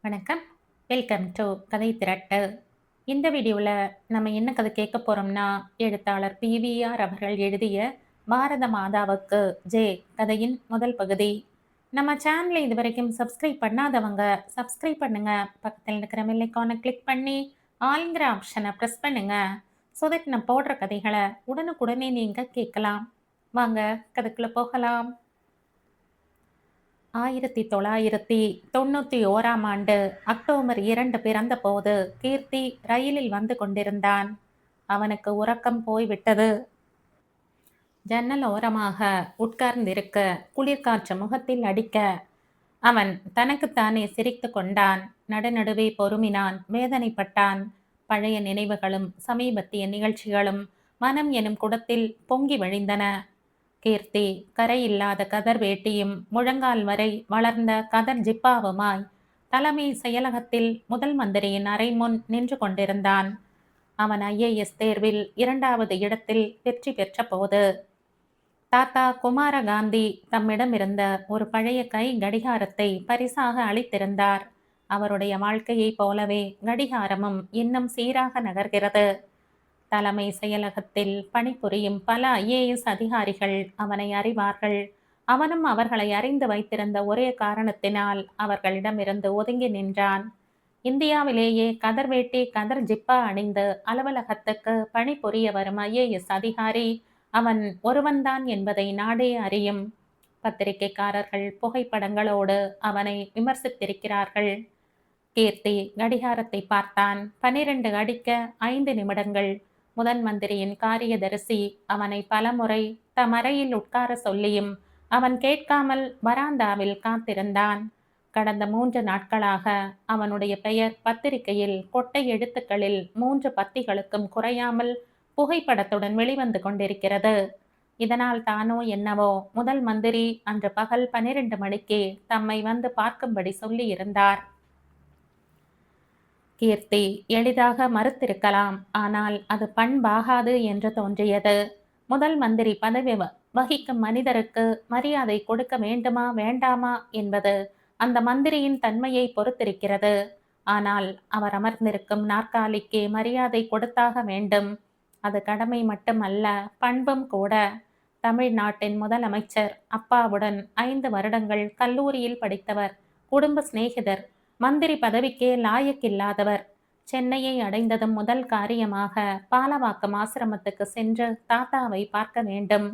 வணக்கம். Welcome to கதை திரட்டு. இந்த வீடியோவில் நம்ம என்ன கதை கேட்க போறோம்னா, எழுத்தாளர் PVR அவர்கள் எழுதிய பாரத மாதாவுக்கு ஜே கதையின் முதல் பகுதி. நம்ம சேனலை இதுவரைக்கும் சப்ஸ்கிரைப் பண்ணாதவங்க சப்ஸ்கிரைப் பண்ணுங்க. பக்கத்தில் இருக்கிற பெல் ஐகானை கிளிக் பண்ணி ஆல்ங்கிற ஆப்ஷனை ப்ரெஸ் பண்ணுங்க. ஸோ தட் நான் போடுற கதைகளை உடனுக்குடனே நீங்க கேட்கலாம். வாங்க கதைக்குள்ள போகலாம். 1991 அக்டோபர் 2 பிறந்தபோது கீர்த்தி ரயிலில் வந்து கொண்டிருந்தான். அவனுக்கு உறக்கம் போய்விட்டது. ஜன்னல் ஓரமாக உட்கார்ந்திருக்க குளிர்காற்று முகத்தில் அடிக்க அவன் தனக்குத்தானே சிரித்து கொண்டான். நடுநடுவே பொறுமினான், வேதனைப்பட்டான். பழைய நினைவுகளும் சமீபத்திய நிகழ்ச்சிகளும் மனம் எனும் குடத்தில் பொங்கி வழிந்தன. கீர்த்தி கரையில்லாத கதர் வேட்டியும் முழங்கால் வரை வளர்ந்த கதர் ஜிப்பாவுமாய் தலைமை செயலகத்தில் முதல் மந்திரியின் அறை முன் நின்று கொண்டிருந்தான். அவன் IAS தேர்வில் 2வது இடத்தில் வெற்றி பெற்ற போது தாத்தா குமாரகாந்தி தம்மிடமிருந்த ஒரு பழைய கை கடிகாரத்தை பரிசாக அளித்திருந்தார். அவருடைய வாழ்க்கையைப் போலவே கடிகாரமும் இன்னும் சீராக நகர்கிறது. தலைமை செயலகத்தில் பணிபுரியும் பல IAS அதிகாரிகள் அவனை அறிவார்கள். அவனும் அவர்களை அறிந்து வைத்திருந்த ஒரே காரணத்தினால் அவர்களிடமிருந்து ஒதுங்கி நின்றான். இந்தியாவிலேயே கதர் வேட்டி கதர் ஜிப்பா அணிந்து அலுவலகத்துக்கு பணிபுரிய வரும் IAS அதிகாரி அவன் ஒருவன்தான் என்பதை நாடே அறியும். பத்திரிகைக்காரர்கள் புகைப்படங்களோடு அவனை விமர்சித்திருக்கிறார்கள். கீர்த்தி கடிகாரத்தை பார்த்தான். 12 அடிக்க 5 நிமிடங்கள். முதன் மந்திரியின் காரியதரிசி அவனை பலமுறை தம் அறையில் உட்கார சொல்லியும் அவன் கேட்காமல் வராந்தாவில் காத்திருந்தான். கடந்த 3 நாட்களாக அவனுடைய பெயர் பத்திரிகையில் கொட்டை எழுத்துக்களில் 3 பத்திகளுக்கும் குறையாமல் புகைப்படத்துடன் வெளிவந்து கொண்டிருக்கிறது. இதனால் தானோ என்னவோ முதல் மந்திரி அன்று பகல் 12 மணிக்கு தம்மை வந்து பார்க்கும்படி சொல்லியிருந்தார். கீர்த்தி எளிதாக மறுத்திருக்கலாம். ஆனால் அது பண்பாகாது என்று தோன்றியது. முதல் மந்திரி பதவி வகிக்கும் மனிதருக்கு மரியாதை கொடுக்க வேண்டுமா வேண்டாமா என்பது அந்த மந்திரியின் தன்மையை பொறுத்திருக்கிறது. ஆனால் அவர் அமர்ந்திருக்கும் நாற்காலிக்கு மரியாதை கொடுத்தாக வேண்டும். அது கடமை மட்டுமல்ல, பண்பும் கூட. தமிழ்நாட்டின் முதலமைச்சர் அப்பாவுடன் 5 வருடங்கள் கல்லூரியில் படித்தவர், குடும்ப சிநேகிதர், மந்திரி பதவிக்கே லாயக்கில்லாதவர். சென்னையை அடைந்ததும் முதல் காரியமாக பாலவாக்கம் ஆசிரமத்துக்கு சென்று தாத்தாவை பார்க்க வேண்டும்.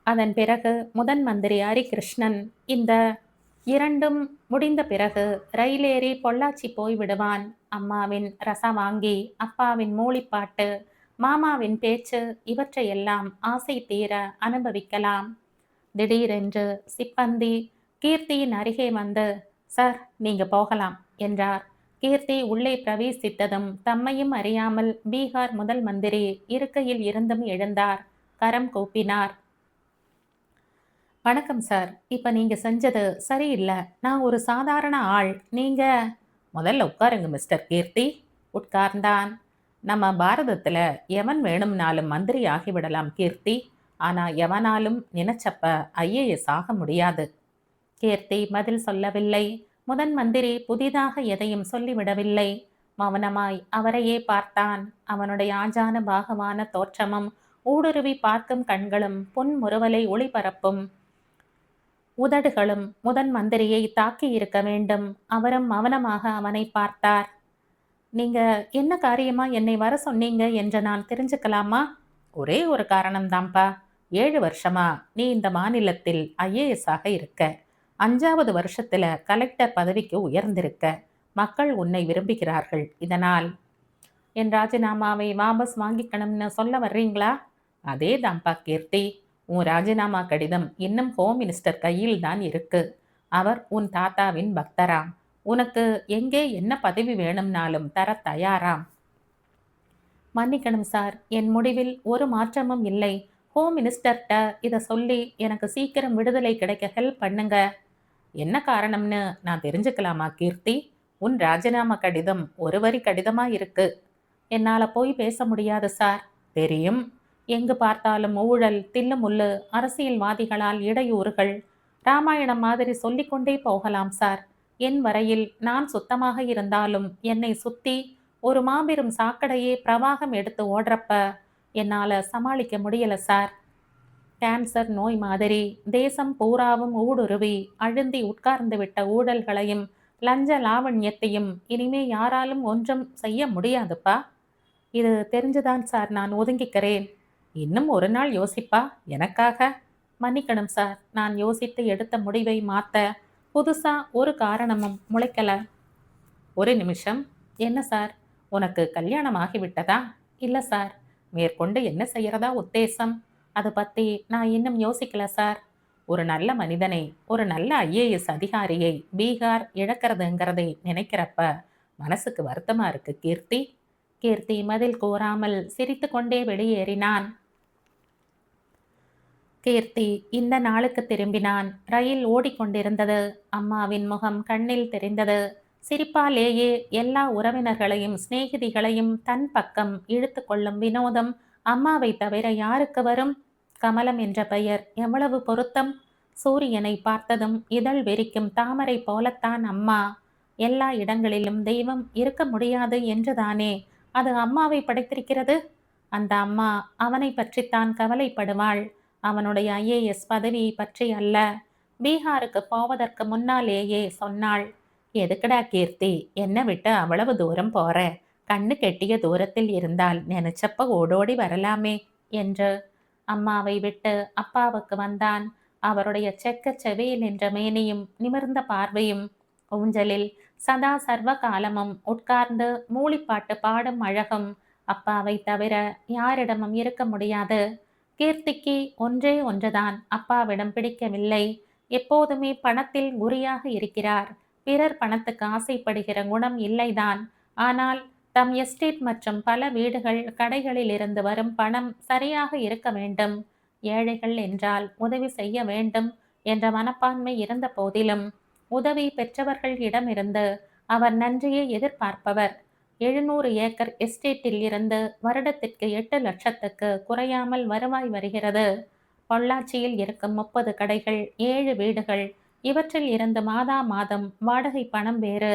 அதன் பிறகு முதன் மந்திரி ஹரிகிருஷ்ணன். இந்த இரண்டும் முடிந்த பிறகு ரயிலேறி பொள்ளாச்சி போய்விடுவான். அம்மாவின் ரச வாங்கி, அப்பாவின் மூளிப்பாட்டு, மாமாவின் பேச்சு இவற்றையெல்லாம் ஆசை தீர அனுபவிக்கலாம். திடீரென்று சிப்பந்தி கீர்த்தியின் அருகே வந்து, சார், நீங்க போகலாம் என்றார். கீர்த்தி உள்ளே பிரவேசித்ததும் தம்மையும் அறியாமல் பீகார் முதல் மந்திரி இருக்கையில் இருந்தும் எழுந்தார். கரம் கூப்பினார். வணக்கம் சார், இப்ப நீங்க செஞ்சது சரியில்லை. நான் ஒரு சாதாரண ஆள். நீங்க முதல்ல உட்காருங்க மிஸ்டர் கீர்த்தி. உட்கார்ந்தான். நம்ம பாரதத்துல எவன் வேணும்னாலும் மந்திரி ஆகிவிடலாம் கீர்த்தி. ஆனா எவனாலும் நினைச்சப்ப IAS ஆக முடியாது. கீர்த்தி பதில் சொல்லவில்லை. முதன் மந்திரி புதிதாக எதையும் சொல்லிவிடவில்லை. மௌனமாய் அவரையே பார்த்தான். அவனுடைய ஆஜான பாகமான தோற்றமும் ஊடுருவி பார்க்கும் கண்களும் புன்முறுவலை ஒளிபரப்பும் உதடுகளும் முதன் மந்திரியை தாக்கி இருக்க வேண்டும். அவரும் மௌனமாக அவனை பார்த்தார். நீங்க என்ன காரியமா என்னை வர சொன்னீங்க என்று நான் தெரிஞ்சுக்கலாமா? ஒரே ஒரு காரணம்தான்ப்பா. 7 வருஷமா நீ இந்த மாநிலத்தில் IAS ஆக இருக்க. 5வது வருஷத்துல கலெக்டர் பதவிக்கு உயர்ந்திருக்க. மக்கள் உன்னை விரும்புகிறார்கள். இதனால் என் ராஜினாமாவை வாபஸ் வாங்கிக்கணும்னு சொல்ல வர்றீங்களா? அதே தான்ப்பா கீர்த்தி. உன் ராஜினாமா கடிதம் இன்னும் ஹோம் மினிஸ்டர் கையில் தான் இருக்கு. அவர் உன் தாத்தாவின் பக்தராம். உனக்கு எங்கே என்ன பதவி வேணும்னாலும் தர தயாராம். மன்னிக்கணும் சார், என் முடிவில் ஒரு மாற்றமும் இல்லை. ஹோம் மினிஸ்டர்கிட்ட இதை சொல்லி எனக்கு சீக்கிரம் விடுதலை கிடைக்க ஹெல்ப் பண்ணுங்க. என்ன காரணம்னு நான் தெரிஞ்சுக்கலாமா கீர்த்தி? உன் ராஜினாமா கடிதம் ஒரு வரி கடிதமா இருக்கு. என்னால போய் பேச முடியாது சார். தெரியும். எங்கு பார்த்தாலும் ஊழல், தில்லுமுள்ளு, அரசியல்வாதிகளால் இடையூறுகள். ராமாயணம் மாதிரி சொல்லிக்கொண்டே போகலாம் சார். என் வரையில் நான் சுத்தமாக இருந்தாலும் என்னை சுத்தி ஒரு மாபெரும் சாக்கடையே பிரவாகம் எடுத்து ஓடுறப்ப என்னால சமாளிக்க முடியல சார். கேன்சர் நோய் மாதிரி தேசம் பூராவும் ஊடுருவி அழுந்தி உட்கார்ந்து விட்ட ஊழல்களையும் லஞ்ச லாவண்யத்தையும் இனிமே யாராலும் ஒன்றும் செய்ய முடியாதுப்பா. இது தெரிஞ்சுதான் சார் நான் ஒதுங்கிக்கிறேன். இன்னும் ஒரு நாள் யோசிப்பா எனக்காக. மன்னிக்கணும் சார், நான் யோசித்து எடுத்த முடிவை மாத்த புதுசா ஒரு காரணமும் முளைக்கல. ஒரு நிமிஷம். என்ன சார், உனக்கு கல்யாணம் ஆகிவிட்டதா? இல்ல சார். மேற்கொண்டு என்ன செய்யறதா உத்தேசம்? அதை பத்தி நான் இன்னும் யோசிக்கல சார். ஒரு நல்ல மனிதனை, ஒரு நல்ல ஐஏஎஸ் அதிகாரியை பீகார் இழக்கிறதுங்கிறதை நினைக்கிறப்ப மனசுக்கு வருத்தமா இருக்கு கீர்த்தி. கீர்த்தி பதில் கூறாமல் சிரித்து கொண்டே வெளியேறினான். கீர்த்தி இந்த நாளுக்கு திரும்பினான். ரயில் ஓடிக்கொண்டிருந்தது. அம்மாவின் முகம் கண்ணில் தெரிந்தது. சிரிப்பாலேயே எல்லா உறவினர்களையும் சிநேகிதிகளையும் தன் பக்கம் இழுத்து கொள்ளும் வினோதம் அம்மாவை தவிர யாருக்கு வரும்? கமலம் என்ற பெயர் எவ்வளவு பொருத்தம்! சூரியனை பார்த்ததும் இதழ் வெறிக்கும் தாமரை போலத்தான் அம்மா. எல்லா இடங்களிலும் தெய்வம் இருக்க முடியாது என்றுதானே அது அம்மாவை படைத்திருக்கிறது. அந்த அம்மா அவனை பற்றித்தான் கவலைப்படுவாள். அவனுடைய ஐஏஎஸ் பதவியை பற்றி அல்ல. பீகாருக்கு போவதற்கு முன்னாலேயே சொன்னாள், எதுக்குடா கீர்த்தி என்ன விட்டு அவ்வளவு தூரம் போற? கண்ணு கெட்டிய தூரத்தில் இருந்தால் நினைச்சப்ப ஓடோடி வரலாமே என்று. அம்மாவை விட்டு அப்பாவுக்கு வந்தான். அவருடைய செக்க செவியில் என்ற மேனியும் நிமிர்ந்த பார்வையும் ஊஞ்சலில் சதா சர்வ காலமும் உட்கார்ந்து மூளிப்பாட்டு பாடும் அழகும் அப்பாவை தவிர யாரிடமும் இருக்க முடியாது. கீர்த்திக்கு ஒன்றே ஒன்றுதான் அப்பாவிடம் பிடிக்கவில்லை. எப்போதுமே பணத்தில் குறியாக இருக்கிறார். பிறர் பணத்துக்கு ஆசைப்படுகிற குணம் இல்லைதான். ஆனால் தம் எஸ்டேட் மற்றும் பல வீடுகள் கடைகளில் இருந்து வரும் பணம் சரியாக இருக்க வேண்டும். ஏழைகள் என்றால் உதவி செய்ய வேண்டும் என்ற மனப்பான்மை இருந்த போதிலும் உதவி பெற்றவர்களிடமிருந்து அவர் நன்றியை எதிர்பார்ப்பவர். 700 ஏக்கர் எஸ்டேட்டில் இருந்து வருடத்திற்கு 8 லட்சத்துக்கு குறையாமல் வருவாய் வருகிறது. பொள்ளாச்சியில் இருக்கும் 30 கடைகள், 7 வீடுகள், இவற்றில் இருந்து மாதா மாதம் வாடகை பணம் வேறு.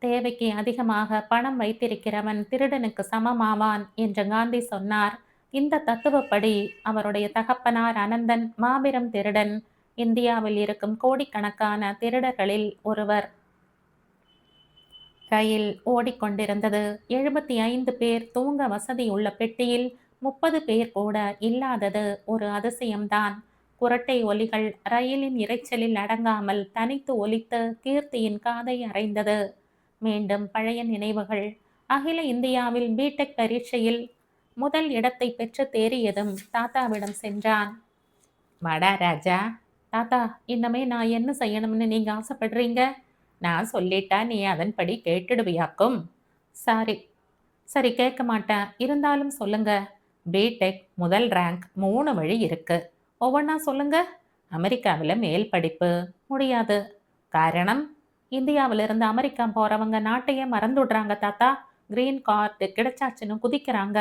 தேவைக்கு அதிகமாக பணம் வைத்திருக்கிறவன் திருடனுக்கு சமமாவான் என்று காந்தி சொன்னார். இந்த தத்துவப்படி அவருடைய தகப்பனார் அனந்தன் மாபெரும் திருடன். இந்தியாவில் இருக்கும் கோடிக்கணக்கான திருடர்களில் ஒருவர். ரயில் ஓடிக்கொண்டிருந்தது. 75 பேர் தூங்க வசதி உள்ள பெட்டியில் 30 பேர் கூட இல்லாதது ஒரு அதிசயம்தான். குரட்டை ஒலிகள் ரயிலின் இரைச்சலில் அடங்காமல் தனித்து ஒலித்து கீர்த்தியின் காதை அறைந்தது. மீண்டும் பழைய நினைவுகள். அகில இந்தியாவில் பிடெக் பரீட்சையில் முதல் இடத்தை பெற்று தேறியதும் தாத்தாவிடம் சென்றான். வாடா ராஜா. தாத்தா, இன்னமே நான் என்ன செய்யணும்னு நீங்க ஆசைப்படுறீங்க? நான் சொல்லிட்டா நீ அதன்படி கேட்டுடுவியாக்கும். சாரி. சரி, கேட்க மாட்டேன். இருந்தாலும் சொல்லுங்க. பிடெக் முதல் ரேங்க் 3 வழி இருக்கு. ஒவ்வொன்றா சொல்லுங்க. அமெரிக்காவில் மேல் படிப்பு முடியாது. காரணம்? இந்தியாவிலிருந்து அமெரிக்கா போறவங்க நாட்டையே மறந்துடுறாங்க தாத்தா. கிரீன் கார்டு கிடைச்சாச்சுன்னு குதிக்கிறாங்க.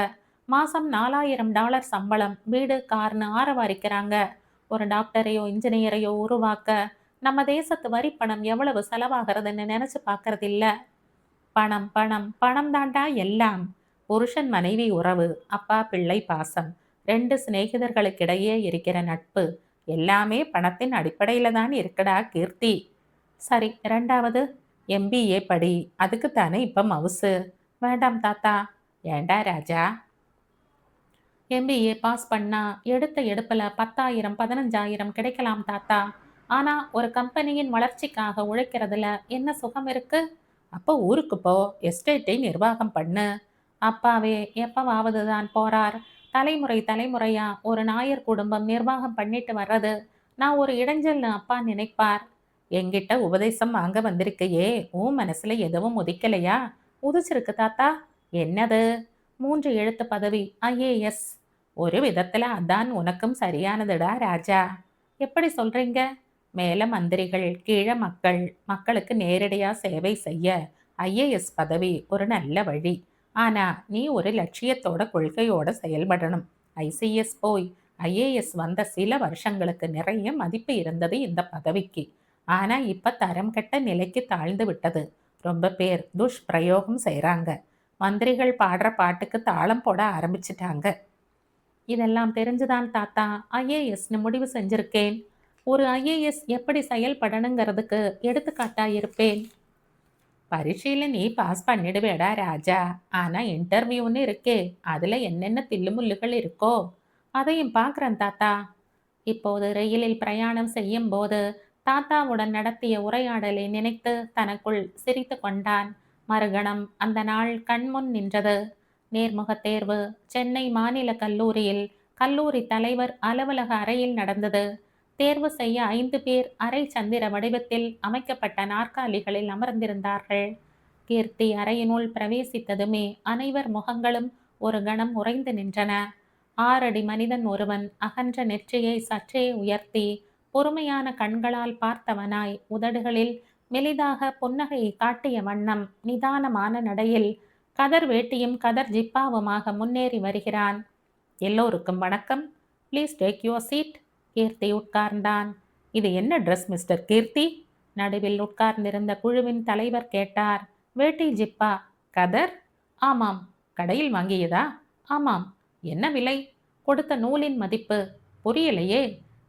மாசம் $4000 சம்பளம், வீடு கார்னு ஆரவாரிக்கிறாங்க. ஒரு டாக்டரையோ இன்ஜினியரையோ உருவாக்க நம்ம தேசத்து வரி பணம் எவ்வளவு செலவாகிறதுன்னு நினைச்சு பார்க்கறது இல்ல. பணம் பணம் பணம் தாண்டா எல்லாம். புருஷன் மனைவி உறவு, அப்பா பிள்ளை பாசம், 2 சிநேகிதர்களுக்கிடையே இருக்கிற நட்பு எல்லாமே பணத்தின் அடிப்படையில தான் இருக்குடா கீர்த்தி. சரி, 2வது MBA படி. அதுக்குத்தானே இப்ப மவுசு. வேண்டாம் தாத்தா. ஏண்டா ராஜா? MBA பாஸ் பண்ணா எடுத்த எடுப்புல 10,000 15,000 கிடைக்கலாம் தாத்தா. ஆனா ஒரு கம்பெனியின் வளர்ச்சிக்காக உழைக்கிறதுல என்ன சுகம் இருக்கு? அப்போ ஊருக்கு போ, எஸ்டேட்டை நிர்வாகம் பண்ணு. அப்பாவே எப்பவாவது தான் போறார். தலைமுறை தலைமுறையா ஒரு நாயர் குடும்பம் நிர்வாகம் பண்ணிட்டு வர்றது நான் ஒரு இடைஞ்சல்னு அப்பா நினைப்பார். என்கிட்ட உபதேசம் வாங்க வந்திருக்கையே, உன் மனசுல எதுவும் உதிக்கலையா? உதிச்சிருக்கு தாத்தா. என்னது? 3 எழுத்து பதவி, IAS. ஒரு விதத்துல அதான் உனக்கும் சரியானதுடா ராஜா. எப்படி சொல்றீங்க? மேல மந்திரிகள், கீழே மக்கள். மக்களுக்கு நேரடியா சேவை செய்ய IAS பதவி ஒரு நல்ல வழி. ஆனா நீ ஒரு லட்சியத்தோட கொள்கையோட செயல்படணும். ICS போய் IAS வந்த சில வருஷங்களுக்கு நிறைய மதிப்பு இருந்தது இந்த பதவிக்கு. ஆனா இப்ப தரம் கெட்ட நிலைக்கு தாழ்ந்து விட்டது. ரொம்ப பேர் துஷ்பிரயோகம் செய்றாங்க. மந்திரிகள் பாடுற பாட்டுக்கு தாளம் போட ஆரம்பிச்சிட்டாங்க. இதெல்லாம் தெரிஞ்சுதான் தாத்தா ஐஏஎஸ்னு முடிவு செஞ்சிருக்கேன். ஒரு ஐஏஎஸ் எப்படி செயல்படணுங்கிறதுக்கு எடுத்துக்காட்டா இருப்பேன். பரீட்சையில நீ பாஸ் பண்ணிடுவேடா ராஜா. ஆனா இன்டர்வியூன்னு இருக்கே, அதுல என்னென்ன தில்லுமுல்லுகள் இருக்கோ அதையும் பார்க்கறேன் தாத்தா. இப்போது ரயிலில் பிரயாணம் செய்யும் போது தாத்தாவுடன் நடத்திய உரையாடலை நினைத்து தனக்குள் சிரித்து கொண்டான். மறுகணம் அந்த நாள் கண்முன் நின்றது. நேர்முகத் தேர்வு சென்னை மாநில கல்லூரியில் கல்லூரி தலைவர் அலுவலக அறையில் நடந்தது. தேர்வு செய்ய 5 பேர் அரை சந்திர வடிவத்தில் அமைக்கப்பட்ட நாற்காலிகளில் அமர்ந்திருந்தார்கள். கீர்த்தி அறையினுள் பிரவேசித்ததுமே அனைவர் முகங்களும் ஒரு கணம் உறைந்து நின்றன. 6 அடி மனிதன் ஒருவன் அகன்ற நெற்றியை சற்றே உயர்த்தி பொறுமையான கண்களால் பார்த்தவனாய் உதடுகளில் மெலிதாக புன்னகையை காட்டிய வண்ணம் நிதானமான நடையில் கதர் வேட்டியும் கதர் ஜிப்பாவுமாக முன்னேறி வருகிறான். எல்லோருக்கும் வணக்கம். Please take your seat. Keerthi உட்கார்ந்தான். இது என்ன ட்ரெஸ் மிஸ்டர் கீர்த்தி? நடுவில் உட்கார்ந்திருந்த குழுவின் தலைவர் கேட்டார். வேட்டி ஜிப்பா. கதர்? ஆமாம். கடையில் வாங்கியதா? ஆமாம். என்ன விலை? கொடுத்த நூலின் மதிப்பு? புரியலையே.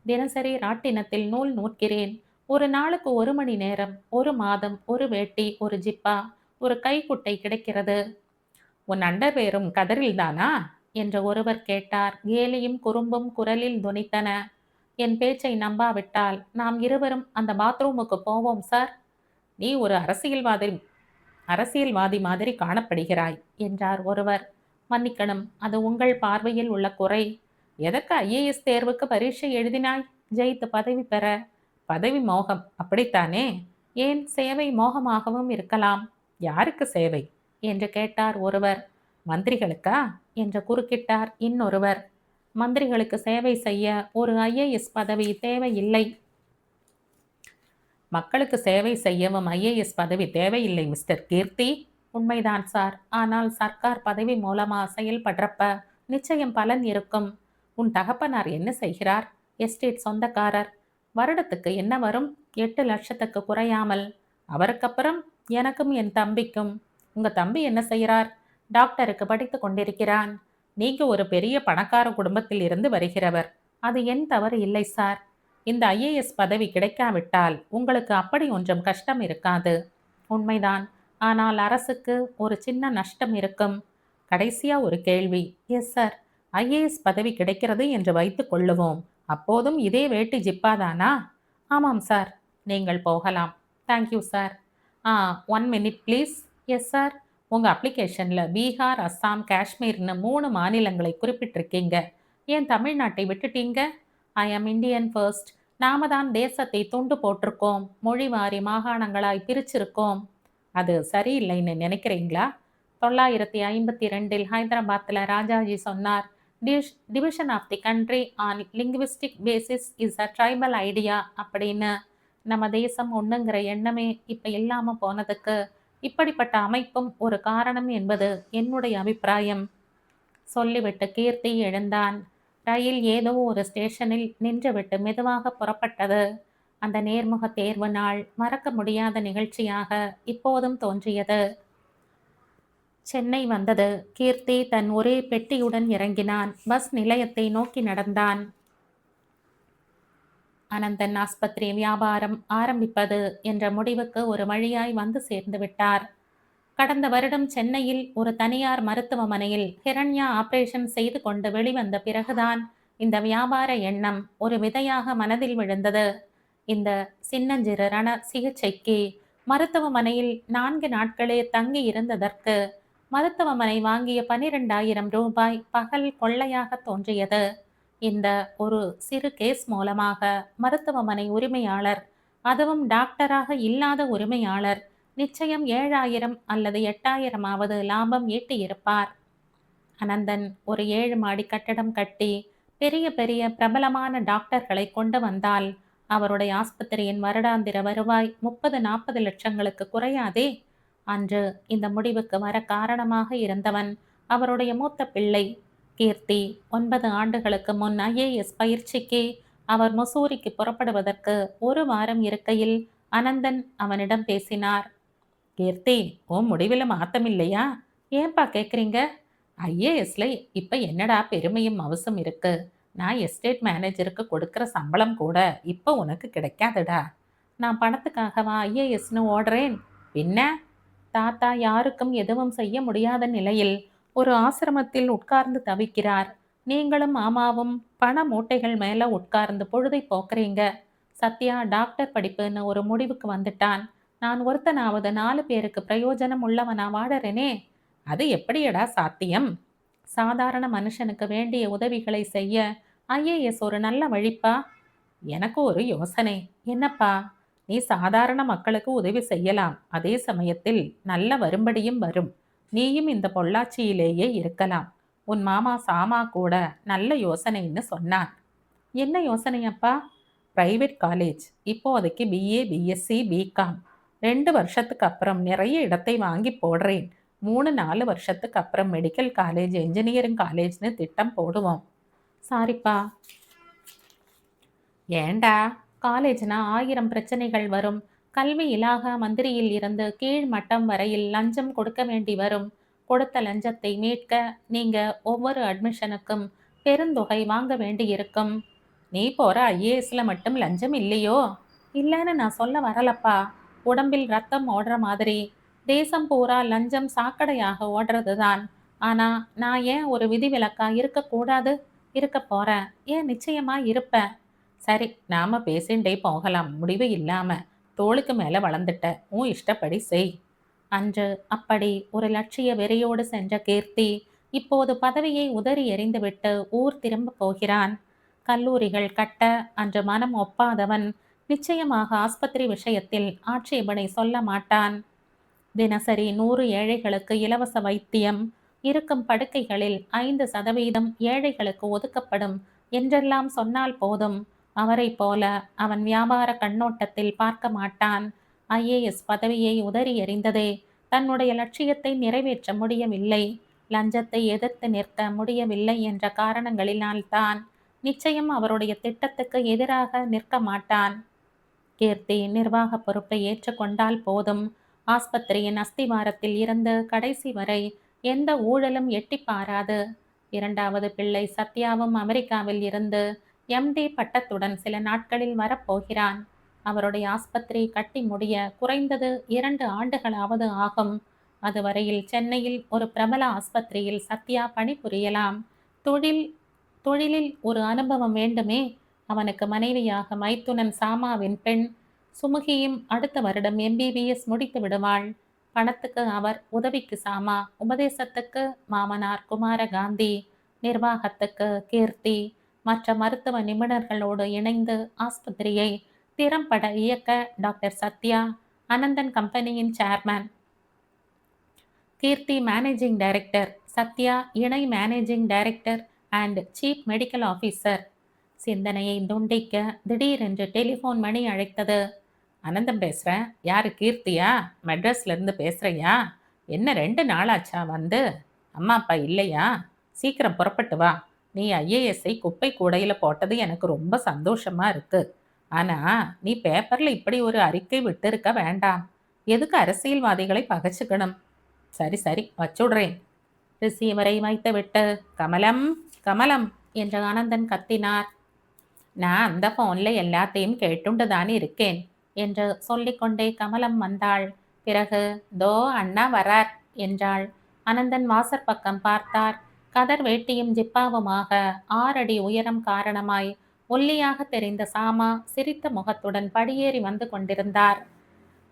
தினசரி ராட்டினத்தில் நூல் நூற்கிறேன். ஒரு நாளுக்கு 1 மணி நேரம், 1 மாதம், ஒரு வேட்டி, ஒரு ஜிப்பா, ஒரு கைக்குட்டை கிடைக்கிறது. உன் அண்டர்வேரும் கதரில்தானா என்று ஒருவர் கேட்டார். கேலியும் குறும்பும் குரலில் தொனித்தன. என் பேச்சை நம்பாவிட்டால் நாம் இருவரும் அந்த பாத்ரூமுக்கு போவோம் சார். நீ ஒரு அரசியல்வாதி மாதிரி காணப்படுகிறாய் என்றார் ஒருவர். மன்னிக்கணும், அது உங்கள் பார்வையில் உள்ள குறை. எதற்கு ஐஏஎஸ் தேர்வுக்கு பரீட்சை எழுதினாய்? ஜெயித்து பதவி பெற. பதவி மோகம், அப்படித்தானே? ஏன், சேவை மோகமாகவும் இருக்கலாம். யாருக்கு சேவை என்று கேட்டார் ஒருவர். மந்திரிகளுக்கா என்று குறுக்கிட்டார் இன்னொருவர். மந்திரிகளுக்கு சேவை செய்ய ஒரு ஐஏஎஸ் பதவி தேவையில்லை. மக்களுக்கு சேவை செய்யவும் ஐஏஎஸ் பதவி தேவையில்லை மிஸ்டர் கீர்த்தி. உண்மைதான் சார். ஆனால் சர்க்கார் பதவி மூலமா செயல்படுறப்ப நிச்சயம் பலன் இருக்கும். உன் தகப்பனார் என்ன செய்கிறார்? எஸ்டேட் சொந்தக்காரர். வருடத்துக்கு என்ன வரும்? 8 லட்சத்துக்கு குறையாமல். அவருக்கப்புறம் எனக்கும் என் தம்பிக்கும். உங்க தம்பி என்ன செய்கிறார்? டாக்டருக்கு படித்து கொண்டிருக்கிறான். நீங்க ஒரு பெரிய பணக்கார குடும்பத்தில் இருந்து வருகிறவர். அது என் தவறு இல்லை சார். இந்த ஐஏஎஸ் பதவி கிடைக்காவிட்டால் உங்களுக்கு அப்படி ஒன்றும் கஷ்டம் இருக்காது. உண்மைதான். ஆனால் அரசுக்கு ஒரு சின்ன நஷ்டம் இருக்கும். கடைசியா ஒரு கேள்வி. Yes sir. ஐஏஎஸ் பதவி கிடைக்கிறது என்று வைத்துக் கொள்ளுவோம். அப்போதும் இதே வேட்டி ஜிப்பாதானா? ஆமாம் சார். நீங்கள் போகலாம். Thank you sir. 1 minute please. Yes sir. உங்கள் அப்ளிகேஷனில் பீகார், அஸ்ஸாம், காஷ்மீர்னு 3 மாநிலங்களை குறிப்பிட்டிருக்கீங்க. ஏன் தமிழ்நாட்டை விட்டுட்டீங்க? ஐ ஆம் இந்தியன் ஃபர்ஸ்ட். நாம தான் தேசத்தை துண்டு போட்டிருக்கோம். மொழிவாரி மாகாணங்களாய் பிரிச்சிருக்கோம். அது சரியில்லைன்னு நினைக்கிறீங்களா? 952 ஹைதராபாத்தில் ராஜாஜி சொன்னார். Division of the country on linguistic basis is a tribal idea அப்படின்னு. நம்ம தேசம் ஒன்றுங்கிற எண்ணமே இப்போ இல்லாமல் போனதுக்கு இப்படிப்பட்ட அமைப்பும் ஒரு காரணம் என்பது என்னுடைய அபிப்பிராயம். சொல்லிவிட்டு கீர்த்தி எழுந்தான். ரயில் ஏதோ ஒரு ஸ்டேஷனில் நின்றுவிட்டு மெதுவாக புறப்பட்டது. அந்த நேர்முக தேர்வு நாள் மறக்க முடியாத நிகழ்ச்சியாக இப்போதும் தோன்றியது. சென்னை வந்தது. கீர்த்தி தன் ஒரே பெட்டியுடன் இறங்கினான். பஸ் நிலையத்தை நோக்கி நடந்தான். அனந்தன் ஆஸ்பத்திரி வியாபாரம் ஆரம்பிப்பது என்ற முடிவுக்கு ஒரு வழியாய் வந்து சேர்ந்து விட்டார். கடந்த வருடம் சென்னையில் ஒரு தனியார் மருத்துவமனையில் ஹிரண்யா ஆபரேஷன் செய்து கொண்டு வெளிவந்த பிறகுதான் இந்த வியாபார எண்ணம் ஒரு விதையாக மனதில் விழுந்தது. இந்த சின்னஞ்சிறு ரண சிகிச்சைக்கு மருத்துவமனையில் 4 நாட்களே தங்கி இருந்ததற்கு மருத்துவமனை வாங்கிய 12,000 ரூபாய் பகல் கொள்ளையாக தோன்றியது. இந்த ஒரு சிறு கேஸ் மூலமாக மருத்துவமனை உரிமையாளர், அதுவும் டாக்டராக இல்லாத உரிமையாளர், நிச்சயம் 7,000 அல்லது 8,000 லாபம் ஈட்டியிருப்பார். அனந்தன் ஒரு 7 மாடி கட்டடம் கட்டி பெரிய பெரிய பிரபலமான டாக்டர்களை கொண்டு வந்தால் அவருடைய ஆஸ்பத்திரியின் வருடாந்திர வருவாய் 30-40 லட்சங்களுக்கு குறையாதே. அன்று இந்த முடிவுக்கு வர காரணமாக இருந்தவன் அவருடைய மூத்த பிள்ளை கீர்த்தி. 9 ஆண்டுகளுக்கு முன் ஐஏஎஸ் பயிற்சிக்கு அவர் முசூரிக்கு புறப்படுவதற்கு ஒரு வாரம் இருக்கையில் அனந்தன் அவனிடம் பேசினார். கீர்த்தி, உன் முடிவில் மாத்தம் இல்லையா? ஏன்பா கேட்குறீங்க? ஐஏஎஸ்ல இப்ப என்னடா பெருமையும் மவுசும் இருக்கு? நான் எஸ்டேட் மேனேஜருக்கு கொடுக்கிற சம்பளம் கூட இப்ப உனக்கு கிடைக்காதுடா. நான் பணத்துக்காகவா ஐஏஎஸ்னு ஓடுறேன்? பின்ன தாத்தா யாருக்கும் எதுவும் செய்ய முடியாத நிலையில் ஒரு ஆசிரமத்தில் உட்கார்ந்து தவிக்கிறார். நீங்களும் மாமாவும் பண மூட்டைகள் மேல உட்கார்ந்து பொழுதை போக்குறீங்க. சத்யா டாக்டர் படிப்புன்னு ஒரு முடிவுக்கு வந்துட்டான். நான் ஒருத்தனாவது 4 பேருக்கு பிரயோஜனம் உள்ளவனா வாழறேனே. அது எப்படியடா சாத்தியம்? சாதாரண மனுஷனுக்கு வேண்டிய உதவிகளை செய்ய ஐஏஎஸ் ஒரு நல்ல வழிப்பா. எனக்கு ஒரு யோசனை. என்னப்பா? நீ சாதாரண மக்களுக்கு உதவி செய்யலாம், அதே சமயத்தில் நல்ல வரும்படியும் வரும். நீயும் இந்த பொள்ளாச்சியிலேயே இருக்கலாம். உன் மாமா சாமா கூட நல்ல யோசனைன்னு சொன்னான். என்ன யோசனை அப்பா? பிரைவேட் காலேஜ், இப்போதைக்கு பிஏ பிஎஸ்சி பிகாம், 2 வருஷத்துக்கு அப்புறம் நிறைய இடத்தை வாங்கி போடுறேன். 3-4 வருஷத்துக்கு அப்புறம் மெடிக்கல் காலேஜ், என்ஜினியரிங் காலேஜ்னு திட்டம் போடுவோம். சாரிப்பா. ஏண்டா? காலேஜ்னா 1000 பிரச்சனைகள் வரும். கல்வி இலாகா மந்திரியில் இருந்து கீழ் மட்டம் வரையில் லஞ்சம் கொடுக்க வேண்டி வரும். கொடுத்த லஞ்சத்தை மீட்க நீங்க ஒவ்வொரு அட்மிஷனுக்கும் பெருந்தொகை வாங்க வேண்டி இருக்கும். நீ போற ஐஏஎஸ்ல மட்டும் லஞ்சம் இல்லையோ? இல்லைன்னு நான் சொல்ல வரலப்பா. உடம்பில் ரத்தம் ஓடுற மாதிரி தேசம் பூரா லஞ்சம் சாக்கடையாக ஓடுறது தான். ஆனா நான் ஏன் ஒரு விதிவிலக்கா இருக்கக்கூடாது? இருக்க போறேன். ஏன் நிச்சயமா இருப்பேன். சரி, நாம பேசிண்டே போகலாம், முடிவு இல்லாம. தோளுக்கு மேல வளர்ந்துட்ட, உன் இஷ்டப்படி செய். அன்று அப்படி ஒரு லட்சிய வெறியோடு சென்ற கீர்த்தி இப்போது பதவியை உதறி எறிந்துவிட்டு ஊர் திரும்ப போகிறான். கல்லூரிகள் கட்ட அன்று மனம் ஒப்பாதவன் நிச்சயமாக ஆஸ்பத்திரி விஷயத்தில் ஆட்சேபனை சொல்ல மாட்டான். தினசரி 100 ஏழைகளுக்கு இலவச வைத்தியம், இருக்கும் படுக்கைகளில் 5% ஏழைகளுக்கு ஒதுக்கப்படும் என்றெல்லாம் சொன்னால் போதும். அவரை போல அவன் வியாபார கண்ணோட்டத்தில் பார்க்க மாட்டான். ஐஏஎஸ் பதவியை உதறி எறிந்ததே தன்னுடைய லட்சியத்தை நிறைவேற்ற முடியவில்லை, லஞ்சத்தை எதிர்த்து நிற்க முடியவில்லை என்ற காரணங்களினால்தான். நிச்சயம் அவருடைய திட்டத்துக்கு எதிராக நிற்க மாட்டான். கீர்த்தி நிர்வாக பொறுப்பை ஏற்றுக்கொண்டால் போதும். ஆஸ்பத்திரியின் அஸ்திவாரத்தில் இருந்து கடைசி வரை எந்த ஊழலும் எட்டி பாராது. 2வது பிள்ளை சத்யாவும் அமெரிக்காவில் இருந்து எம்டி பட்டத்துடன் சில நாட்களில் வரப்போகிறான். அவருடைய ஆஸ்பத்திரி கட்டி முடிய குறைந்தது 2 ஆண்டுகளாவது ஆகும். அதுவரையில் சென்னையில் ஒரு பிரபல ஆஸ்பத்திரியில் சத்யா பணிபுரியலாம். தொழிலில் ஒரு அனுபவம் வேண்டுமே. அவனுக்கு மனைவியாக மைத்துனன் சாமாவின் பெண் சுமுகியும் அடுத்த வருடம் எம்பிபிஎஸ் முடித்து விடுவாள். பணத்துக்கு அவர், உதவிக்கு சாமா, உபதேசத்துக்கு மாமனார் குமாரகாந்தி, நிர்வாகத்துக்கு கீர்த்தி. மற்ற மருத்துவ நிபுணர்களோடு இணைந்து ஆஸ்பத்திரியை திறம்பட இயக்க டாக்டர் சத்யா, அனந்தன் கம்பெனியின் சேர்மன். கீர்த்தி மேனேஜிங் டைரக்டர், சத்யா இணை managing director and chief medical officer. சிந்தனையை துண்டிக்க திடீரென்று டெலிஃபோன் மணி அழைத்தது. அனந்தம் பேசுகிறேன். யாரு? கீர்த்தியா? மெட்ராஸ்லேருந்து பேசுகிறையா? என்ன 2 நாளாச்சா வந்து? அம்மா அப்பா இல்லையா? சீக்கிரம் புறப்பட்டு வா. நீ ஐஏஎஸ்ஐ குப்பை கூடையில் போட்டது எனக்கு ரொம்ப சந்தோஷமாக இருக்குது. ஆனால் நீ பேப்பரில் இப்படி ஒரு அறிக்கை விட்டிருக்க வேண்டாம். எதுக்கு அரசியல்வாதிகளை பகைச்சிக்கணும்? சரி சரி, வச்சுடுறேன். ரிசீவரை வைத்துவிட்டு கமலம் கமலம் என்று ஆனந்தன் கத்தினார். நான் அந்த ஃபோனில் எல்லாத்தையும் கேட்டுண்டு தான் இருக்கேன் என்று சொல்லிக்கொண்டே கமலம் வந்தாள். பிறகு தோ அண்ணா வரார் என்றாள். அனந்தன் வாசற்பக்கம் பார்த்தார். கதர் வேட்டியும் ஜிப்பாவுமாக 6 அடி உயரம் காரணமாய் ஒல்லியாக தெரிந்த சாமா சிரித்த முகத்துடன் படியேறி வந்து கொண்டிருந்தார்.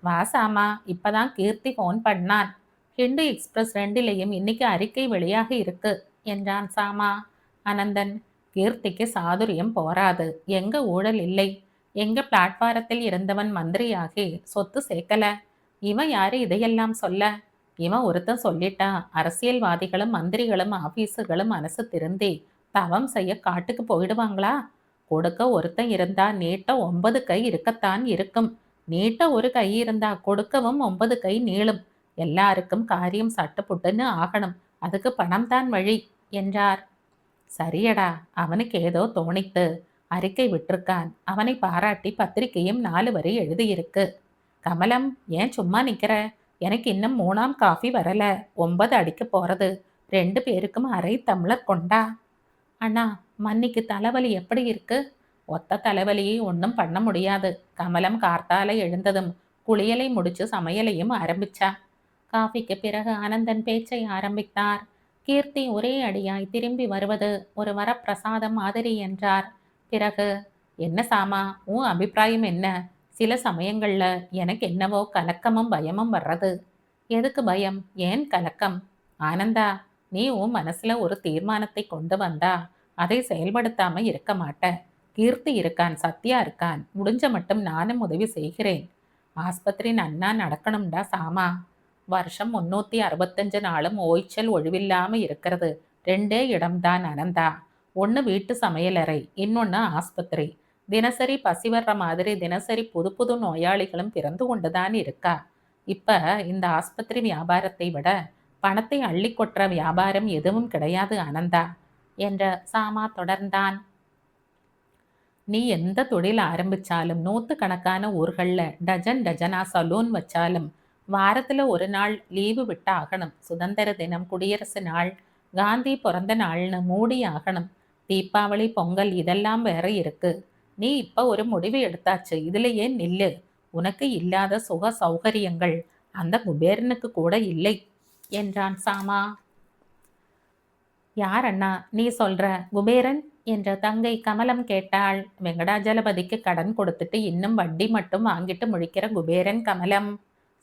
வா சாமா, இப்பதான் கீர்த்தி ஃபோன் பண்ணான். ஹிண்டு எக்ஸ்பிரஸ் 2லையும் இன்னைக்கு அறிக்கை வெளியாக இருக்கு என்றான் சாமா. அனந்தன், கீர்த்திக்கு சாதுரியம் போராது. எங்க ஊழல் இல்லை. எங்க பிளாட்பாரத்தில் இருந்தவன் மந்திரியாகி சொத்து சேர்க்கல. இவன் யாரு இதையெல்லாம் சொல்ல? இவன் ஒருத்தன் சொல்லிட்டா அரசியல்வாதிகளும் மந்திரிகளும் ஆபீஸர்களும் மனசு திருந்தி தவம் செய்ய காட்டுக்கு போயிடுவாங்களா? கொடுக்க ஒருத்தன் இருந்தா நீட்ட 9 கை இருக்கத்தான் இருக்கும். நீட்ட ஒரு கை இருந்தா கொடுக்கவும் 9 கை நீளும். எல்லாருக்கும் காரியம் சட்டுப்புட்டுன்னு ஆகணும். அதுக்கு பணம் தான் வழி என்றார். சரியடா, அவனுக்கு ஏதோ தோணித்து. அறிக்கை விட்டிருக்கான். அவனை பாராட்டி பத்திரிக்கையும் 4 வரி எழுதியிருக்கு. கமலம், ஏன் சும்மா நிக்கிற? எனக்கு இன்னும் 3ஆம் காஃபி வரல. 9 அடிக்க போறது. 2 பேருக்கும் அரை டம்ளர் கொண்டா. அண்ணா, மன்னிக்கு, தலைவலி எப்படி இருக்கு? ஒத்த தலைவலியை ஒன்றும் பண்ண முடியாது. கமலம் கார்த்தால எழுந்ததும் குளியலை முடிச்சு சமையலையும் ஆரம்பிச்சா. காஃபிக்கு பிறகு ஆனந்தன் பேச்சை ஆரம்பித்தார். கீர்த்தி ஒரே அடியாய் திரும்பி வருவது ஒரு வரப்பிரசாதம் மாதிரி என்றார். பிறகு, என்ன சாமா, உன் அபிப்பிராயம் என்ன? சில சமயங்கள்ல எனக்கு என்னவோ கலக்கமும் பயமும் வர்றது. எதுக்கு பயம்? ஏன் கலக்கம்? ஆனந்தா, நீ உன் மனசுல ஒரு தீர்மானத்தை கொண்டு வந்தா அதை செயல்படுத்தாம இருக்க மாட்ட. கீர்த்தி இருக்கான், சத்யா இருக்கான், முடிஞ்ச மட்டும் நானும் உதவி செய்கிறேன். ஆஸ்பத்திரி நன்னா நடக்கணும்டா சாமா. வருஷம் 365 நாளும் ஓய்ச்சல் ஒழிவில்லாம இருக்கிறது 2 இடம்தான் அனந்தா. ஒன்று வீட்டு சமையலறை, இன்னொன்று ஆஸ்பத்திரி. தினசரி பசி வர்ற மாதிரி தினசரி புது புது நோயாளிகளும் பிறந்து கொண்டுதான் இருக்கா. இப்ப இந்த ஆஸ்பத்திரி வியாபாரத்தை விட பணத்தை அள்ளி கொட்டுற வியாபாரம் எதுவும் கிடையாது ஆனந்தா என்ற சாமா தொடர்ந்தான். நீ எந்த தொழில் ஆரம்பிச்சாலும் 100கணக்கான ஊர்களில் டஜன் டஜனா சலூன் வச்சாலும் வாரத்தில் ஒரு நாள் லீவு விட்டு ஆகணும். சுதந்திர தினம், குடியரசு நாள், காந்தி பிறந்த நாள்னு மூடி ஆகணும். தீபாவளி, பொங்கல் இதெல்லாம் வேற இருக்கு. நீ இப்போ ஒரு முடிவு எடுத்தாச்சு, இதுல ஏன் நில்லு? உனக்கு இல்லாத சுக சௌகரியங்கள் அந்த குபேரனுக்கு கூட இல்லை என்றான் சாமா. யார் அண்ணா நீ சொல்ற குபேரன் என்ற தங்கை கமலம் கேட்டாள். வெங்கடாஜலபதிக்கு கடன் கொடுத்துட்டு இன்னும் வட்டி மட்டும் வாங்கிட்டு முழிக்கிற குபேரன் கமலம்.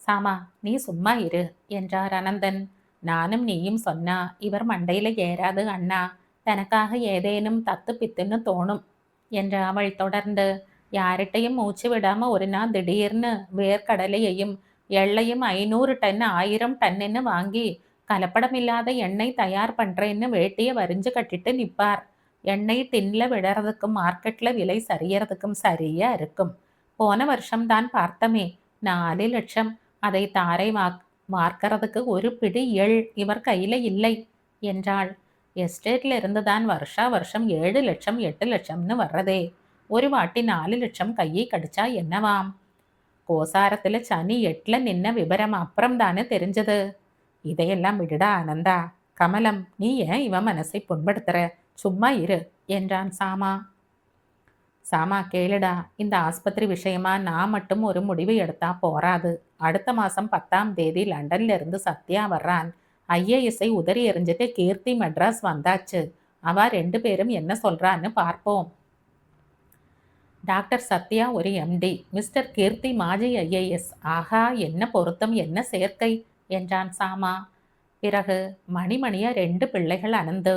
சாமா, நீ சும்மா இரு என்றார் அனந்தன். நானும் நீயும் சொன்னா இவர் மண்டையில ஏறாது அண்ணா. தனக்காக ஏதேனும் தத்து பித்துன்னு தோணும் என்ற அவள் தொடர்ந்து, யார்கிட்டையும் மூச்சு விடாம ஒரு நாள் திடீர்னு வேர்க்கடலையையும் எள்ளையும் 500 டன் 1000 டன்னுன்னு வாங்கி கலப்படமில்லாத எண்ணெய் தயார் பண்றேன்னு வேட்டியை வரிஞ்சு கட்டிட்டு நிப்பார். எண்ணெய் டின்ல விடறதுக்கும் மார்க்கெட்ல விலை சரியறதுக்கும் சரியா இருக்கும். போன வருஷம்தான் பார்த்தமே, 4 லட்சம். அதை தாரை வார்க்கறதுக்கு ஒரு பிடி எள் இவர் கையில இல்லை என்றாள். எஸ்டேட்ல இருந்துதான் வருஷா வருஷம் 7 லட்சம் 8 லட்சம்னு வர்றதே. ஒரு வாட்டி 4 லட்சம் கையை கடிச்சா என்னவாம்? கோசாரத்துல சனி 8ல நின்ன விபரம் அப்புறம் தானே தெரிஞ்சது. இதையெல்லாம் விடுடா ஆனந்தா. கமலம், நீ ஏன் இவன் மனசை புண்படுத்துற? சும்மா இரு என்றான் சாமா. சாமா, கேளுடா. இந்த ஆஸ்பத்திரி விஷயமா நான் மட்டும் ஒரு முடிவு எடுத்தா போராது. அடுத்த மாசம் 10ஆம் தேதி லண்டன்ல இருந்து சத்யா வர்றான். ஐஏஎஸ்ஐ உதறி எறிஞ்சிட்டு கீர்த்தி மெட்ராஸ் வந்தாச்சு. அவ 2 பேரும் என்ன சொல்றான்னு பார்ப்போம். டாக்டர் சத்யா ஒரு எம்டி, மிஸ்டர் கீர்த்தி மாஜி ஐஏஎஸ். ஆஹா, என்ன பொருத்தம், என்ன சேர்க்கை என்றான் சாமா. பிறகு, மணிமணிய 2 பிள்ளைகள் அனந்து.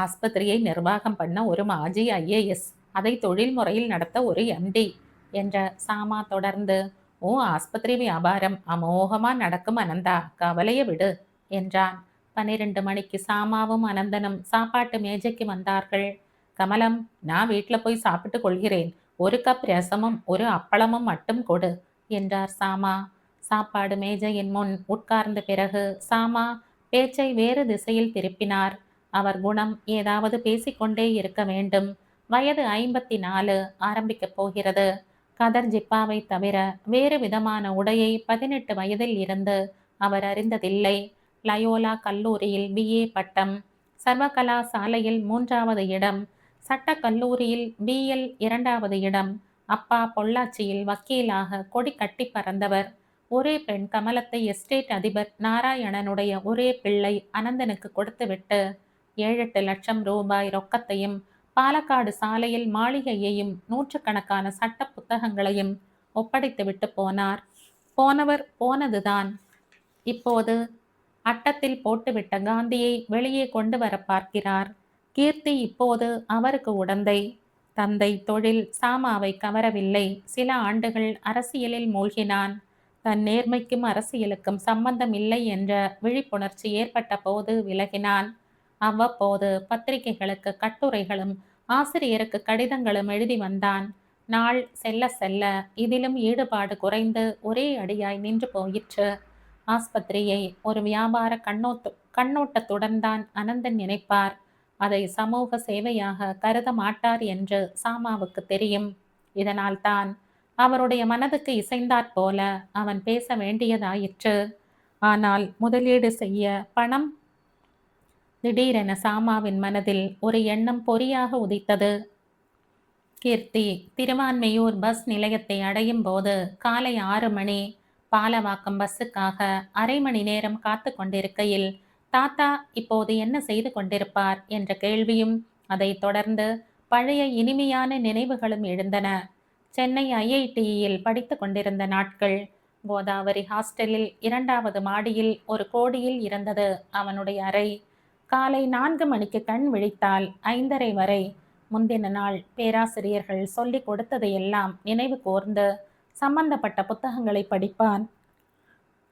ஆஸ்பத்திரியை நிர்வாகம் பண்ண ஒரு மாஜி ஐஏஎஸ், அதை தொழில் முறையில் நடத்த ஒரு எம்டி என்ற சாமா தொடர்ந்து, ஓ ஆஸ்பத்திரி வியாபாரம் அமோகமா நடக்கும் அனந்தா, கவலைய விடு என்றான். 12 மணிக்கு சாமாவும் அனந்தனும் சாப்பாட்டு மேஜைக்கு வந்தார்கள். கமலம், நான் வீட்டில் போய் சாப்பிட்டு கொள்கிறேன். ஒரு கப் ரசமும் ஒரு அப்பளமும் மட்டும் கொடு என்றார் சாமா. சாப்பாடு மேஜையின் முன் உட்கார்ந்த பிறகு சாமா பேச்சை வேறு திசையில் திருப்பினார். அவர் குணம் ஏதாவது பேசிக்கொண்டே இருக்க வேண்டும். வயது 54, ஆரம்பிக்கப் போகிறது. கதர் ஜிப்பாவை தவிர வேறு விதமான உடையை 18 வயதில் இருந்து அவர் அறிந்ததில்லை. லயோலா கல்லூரியில் BA பட்டம், சர்வகலாசாலையில் 3வது இடம், சட்டக்கல்லூரியில் BL 2வது இடம். அப்பா பொள்ளாச்சியில் வக்கீலாக கொடி கட்டி பறந்தவர். ஒரே பெண் கமலத்தை எஸ்டேட் அதிபர் நாராயணனுடைய ஒரே பிள்ளை அனந்தனுக்கு கொடுத்துவிட்டு 7-8 லட்சம் ரூபாய் ரொக்கத்தையும் பாலக்காடு சாலையில் மாளிகையையும் 100கணக்கான சட்ட புத்தகங்களையும் ஒப்படைத்து விட்டு போனார். போனவர் போனதுதான். இப்போது அட்டத்தில் போட்டுவிட்ட காந்தியை வெளியே கொண்டு வர பார்க்கிறார். கீர்த்தி இப்போது அவருக்கு உடந்தை. தந்தை தொழில் சாமாவை கவரவில்லை. சில ஆண்டுகள் அரசியலில் மூழ்கினான். தன் நேர்மைக்கும் அரசியலுக்கும் சம்பந்தம் இல்லை என்ற விழிப்புணர்ச்சி ஏற்பட்ட போது விலகினான். அவ்வப்போது பத்திரிகைகளுக்கு கட்டுரைகளும் ஆசிரியருக்கு கடிதங்களும் எழுதி வந்தான். நாள் செல்ல செல்ல இதிலும் ஈடுபாடு குறைந்து ஒரே அடியாய் நின்று போயிற்று. ஆஸ்பத்திரியை ஒரு வியாபார கண்ணோட்டத்துடன் தான் அனந்தன் நினைப்பார். அதை சமூக சேவையாக கருத மாட்டார் என்று சாமாவுக்கு தெரியும். இதனால் தான் அவருடைய மனதுக்கு இசைந்தாற் போல அவன் பேச வேண்டியதாயிற்று. ஆனால் முதலீடு செய்ய பணம். திடீரென சாமாவின் மனதில் ஒரு எண்ணம் பொறியாக உதித்தது. கீர்த்தி திருவான்மியூர் பஸ் நிலையத்தை அடையும் போது காலை 6 மணி. பாலவாக்கம் பஸ்ஸுக்காக அரை மணி நேரம் காத்து கொண்டிருக்கையில் தாத்தா இப்போது என்ன செய்து கொண்டிருப்பார் என்ற கேள்வியும் அதைத் தொடர்ந்து பழைய இனிமையான நினைவுகளும் எழுந்தன. சென்னை ஐஐடியில் படித்து கொண்டிருந்த நாட்கள். கோதாவரி ஹாஸ்டலில் 2வது மாடியில் ஒரு கோடியில் இருந்தது அவனுடைய அறை. காலை 4 மணிக்கு கண் விழித்தால் 5:30 வரை முந்தின நாள் பேராசிரியர்கள் சொல்லிக் கொடுத்ததையெல்லாம் நினைவு கூர்ந்து சம்பந்தப்பட்ட புத்தகங்களை படிப்பான்.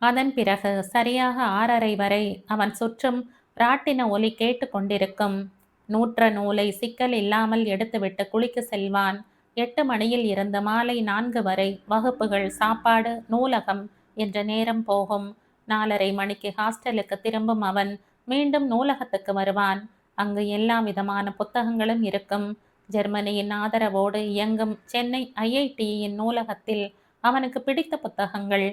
அதன் பிறகு சரியாக 6:30 வரை அவன் சுற்றும் ராட்டின ஒலி கேட்டு கொண்டிருக்கும். நூற்ற நூலை சிக்கல் இல்லாமல் எடுத்துவிட்டு குளிக்க செல்வான். 8 மணியில் இருந்து மாலை 4 வரை வகுப்புகள், சாப்பாடு, நூலகம் என்ற நேரம் போகும். 4:30 மணிக்கு ஹாஸ்டலுக்கு திரும்பும் அவன் மீண்டும் நூலகத்துக்கு வருவான். அங்கு எல்லா விதமான புத்தகங்களும் இருக்கும். ஜெர்மனியின் ஆதரவோடு இயங்கும் சென்னை ஐஐடியின் நூலகத்தில் அவனுக்கு பிடித்த புத்தகங்கள்.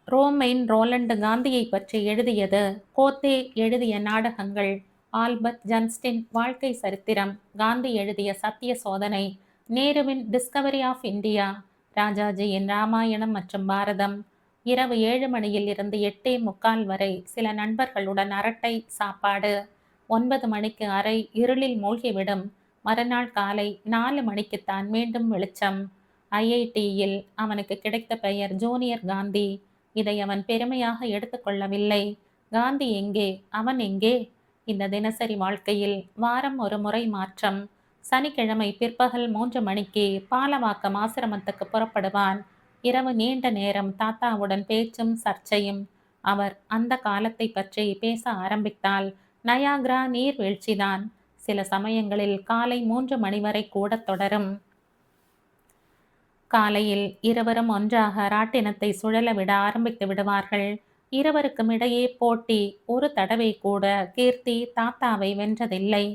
ரோமெயின் ரோலண்டு காந்தியை பற்றி எழுதியது. கோத்தே எழுதிய நாடகங்கள். ஆல்பர்ட் ஜன்ஸ்டின் வாழ்க்கை சரித்திரம். காந்தி எழுதிய சத்திய சோதனை. நேருவின் டிஸ்கவரி ஆஃப் இந்தியா. ராஜாஜியின் ராமாயணம் மற்றும் பாரதம். இரவு 7 மணியில் இருந்து 8:45 வரை சில நண்பர்களுடன் அரட்டை, சாப்பாடு. 9 மணிக்கு அறை இருளில் மூழ்கிவிடும். மறுநாள் காலை 4 மணிக்குத்தான் மீண்டும் வெளிச்சம். ஐஐடியில் அவனுக்கு கிடைத்த பெயர் ஜூனியர் காந்தி. இதை அவன் பெருமையாக எடுத்துக்கொள்ளவில்லை. காந்தி எங்கே, அவன் எங்கே? இந்த தினசரி வாழ்க்கையில் வாரம் ஒரு முறை மாற்றம். சனிக்கிழமை பிற்பகல் 3 மணிக்கு பாலவாக்கம் ஆசிரமத்துக்கு புறப்படுவான். இரவு நீண்ட நேரம் தாத்தாவுடன் பேச்சும் சர்ச்சையும். அவர் அந்த காலத்தை பற்றி பேச ஆரம்பித்தால் நயாக்ரா நீர்வீழ்ச்சிதான். சில சமயங்களில் காலை 3 மணி வரை கூட தொடரும். காலையில் இருவரும் ஒன்றாக ராட்டினத்தை சுழல விட ஆரம்பித்து விடுவார்கள். இருவருக்கும் இடையே போட்டி. ஒரு தடவை கூட கீர்த்தி தாத்தாவை வென்றதில்லை.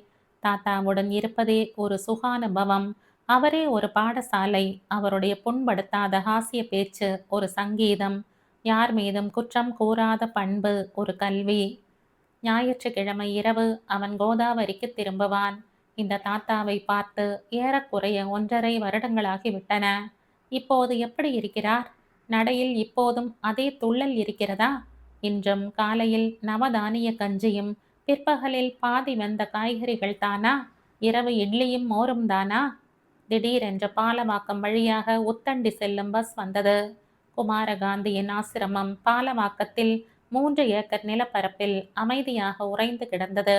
தாத்தாவுடன் இருப்பதே ஒரு சுகானுபவம். அவரே ஒரு பாடசாலை. அவருடைய புண்படுத்தாத ஹாஸ்ய பேச்சு ஒரு சங்கீதம். யார் மீதும் குற்றம் கூறாத பண்பு ஒரு கல்வி. ஞாயிற்றுக்கிழமை இரவு அவன் கோதாவரிக்கு திரும்புவான். இந்த தாத்தாவை பார்த்து ஏறக்குறைய 1.5 வருடங்களாகிவிட்டன. இப்போது எப்படி இருக்கிறார்? நடையில் இப்போதும் அதே துள்ளல் இருக்கிறதா? இன்றும் காலையில் நவதானிய கஞ்சியும் பிற்பகலில் பாதி வெந்த காய்கறிகள் தானா? இரவு இட்லியும் மோரும் தானா? திடீரென்று பாலவாக்கம் வழியாக உத்தண்டி செல்லும் பஸ் வந்தது. குமாரகாந்தியின் ஆசிரமம் பாலவாக்கத்தில் 3 ஏக்கர் நிலப்பரப்பில் அமைதியாக உறைந்து கிடந்தது.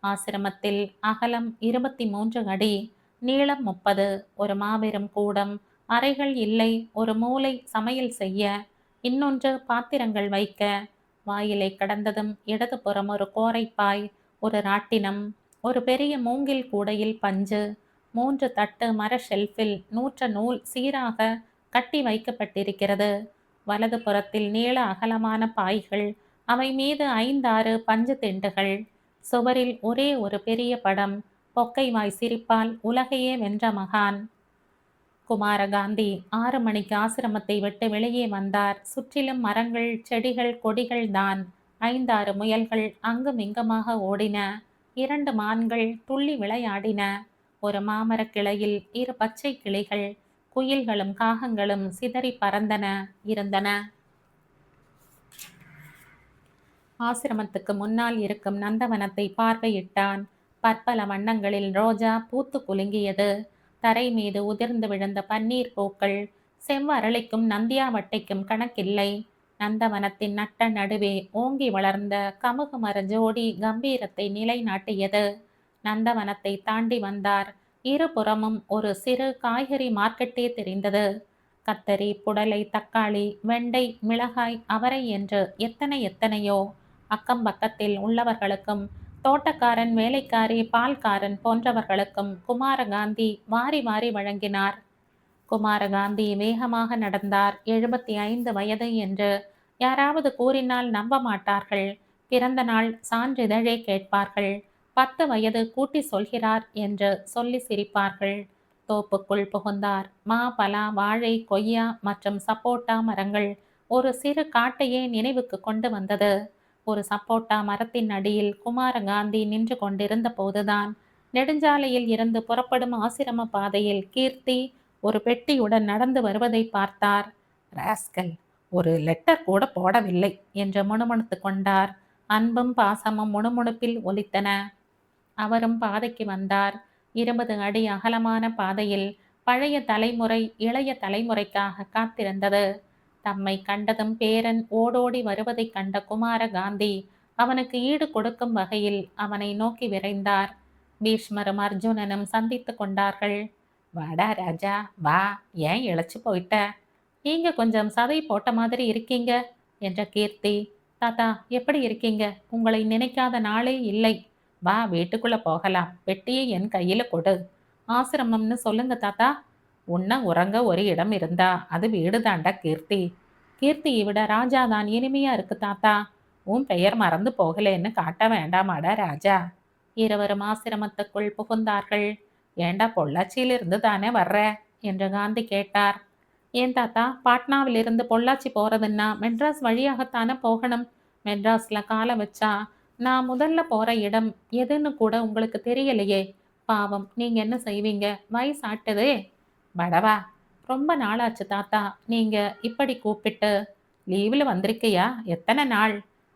ஆசிரமத்தில் அகலம் 23 அடி, நீளம் 30. ஒரு மாபெரும் கூடம். அறைகள் இல்லை. ஒரு மூலை சமையல் செய்ய, இன்னொன்று பாத்திரங்கள் வைக்க. வாயிலை கடந்ததும் இடதுபுறம் ஒரு கோரைப்பாய், ஒரு ராட்டினம், ஒரு பெரிய மூங்கில் கூடையில் பஞ்சு, 3 தட்டு மர ஷெல்ஃபில் நூற்ற நூல் சீராக கட்டி வைக்கப்பட்டிருக்கிறது. வலது புறத்தில் நீள அகலமான பாய்கள். அவை மீது 5-6 பஞ்சு திண்டுகள். சுவரில் ஒரே ஒரு பெரிய படம். பொக்கைவாய் சிரிப்பால் உலகையே வென்ற மகான். குமாரகாந்தி 6 மணிக்கு ஆசிரமத்தை விட்டு வெளியே வந்தார். சுற்றிலும் மரங்கள், செடிகள், கொடிகள் தான். 5-6 முயல்கள் அங்கும் இங்குமாக ஓடின. 2 மான்கள் துள்ளி விளையாடின. ஒரு மாமரக் கிளையில் 2 பச்சை கிளிகள். குயில்களும் காகங்களும் சிதறி பறந்தன இருந்தன. ஆசிரமத்துக்கு முன்னால் இருக்கும் நந்தவனத்தை பார்வையிட்டான். பற்பல வண்ணங்களில் ரோஜா பூத்து குலுங்கியது. தரை மீது உதிர்ந்து விழுந்த பன்னீர் பூக்கள். செவ்வரளிக்கும் நந்தியாவட்டைக்கும் கணக்கில்லை. நந்தவனத்தின் நட்ட நடுவே ஓங்கி வளர்ந்த கமுகு மர ஜோடி கம்பீரத்தை நிலைநாட்டியது. நந்தவனத்தை தாண்டி வந்தார். இருபுறமும் ஒரு சிறு காய்கறி மார்க்கெட்டே தெரிந்தது. கத்தரி, புடலை, தக்காளி, வெண்டை, மிளகாய், அவரை என்று எத்தனையோ. அக்கம் பக்கத்தில் உள்ளவர்களுக்கும், தோட்டக்காரன், வேலைக்காரி, பால்காரன் போன்றவர்களுக்கும் குமாரகாந்தி வாரி வாரி வழங்கினார். குமாரகாந்தி வேகமாக நடந்தார். 75 வயது என்று யாராவது கூறினால் நம்ப மாட்டார்கள். பிறந்த நாள் சான்றிதழே கேட்பார்கள். 10 வயது கூட்டி சொல்கிறார் என்று சொல்லி சிரிப்பார்கள். தோப்புக்குள் புகுந்தார். மா, பலா, வாழை, கொய்யா மற்றும் சப்போட்டா மரங்கள் ஒரு சிறு காட்டையே நினைவுக்கு கொண்டு வந்தது. ஒரு சப்போட்டா மரத்தின் அடியில் குமாரகாந்தி நின்று கொண்டிருந்த போதுதான் நெடுஞ்சாலையில் இருந்து புறப்படும் ஆசிரம பாதையில் கீர்த்தி ஒரு பெட்டியுடன் நடந்து வருவதை பார்த்தார். ராஸ்கல், ஒரு லெட்டர் கூட போடவில்லை என்று முணுமுணுத்து கொண்டார். அன்பும் பாசமும் முணுமுணுப்பில் ஒலித்தன. அவரும் பாதைக்கு வந்தார். 20 அடி அகலமான பாதையில் பழைய தலைமுறை இளைய தலைமுறைக்காக காத்திருந்தது. தம்மை கண்டதும் பேரன் ஓடோடி வருவதைக் கண்ட குமாரகாந்தி அவனுக்கு ஈடு கொடுக்கும் வகையில் அவனை நோக்கி விரைந்தார். பீஷ்மரும் அர்ஜுனனும் சந்தித்து கொண்டார்கள். வாடா ராஜா, வா, ஏன் இழைச்சு போயிட்ட? நீங்க கொஞ்சம் சதை போட்ட மாதிரி இருக்கீங்க என்ற கீர்த்தி. தாத்தா, எப்படி இருக்கீங்க? உங்களை நினைக்காத நாளே இல்லை. வா, வீட்டுக்குள்ள போகலாம். பெட்டியை என் கையில கொடு. ஆசிரமம்னு சொல்லுங்க தாத்தா. உன்ன உறங்க ஒரு இடம் இருந்தா அது வீடு தாண்டா கீர்த்தி. கீர்த்தியை விட ராஜாதான் இனிமையா இருக்கு தாத்தா. உன் பெயர் மறந்து போகலேன்னு காட்ட வேண்டாமாடா ராஜா. இருவரும் ஆசிரமத்துக்குள் புகுந்தார்கள். ஏண்டா, பொள்ளாச்சியிலிருந்து தானே வர்ற என்று காந்தி கேட்டார். ஏன் தாத்தா, பாட்னாவிலிருந்து பொள்ளாச்சி போறதுன்னா மெட்ராஸ் வழியாகத்தானே போகணும். மெட்ராஸ்ல காலை வச்சா நான் முதல்ல போற இடம் எதுன்னு கூட உங்களுக்கு தெரியலையே. பாவம், நீங்க என்ன செய்வீங்க? வயசாட்டுதே. படவா, ரொம்ப நாளாச்சு தாத்தா நீங்க இப்படி கூப்பிட்டு. லீவில் வந்திருக்கியா? எத்தனை நாள்?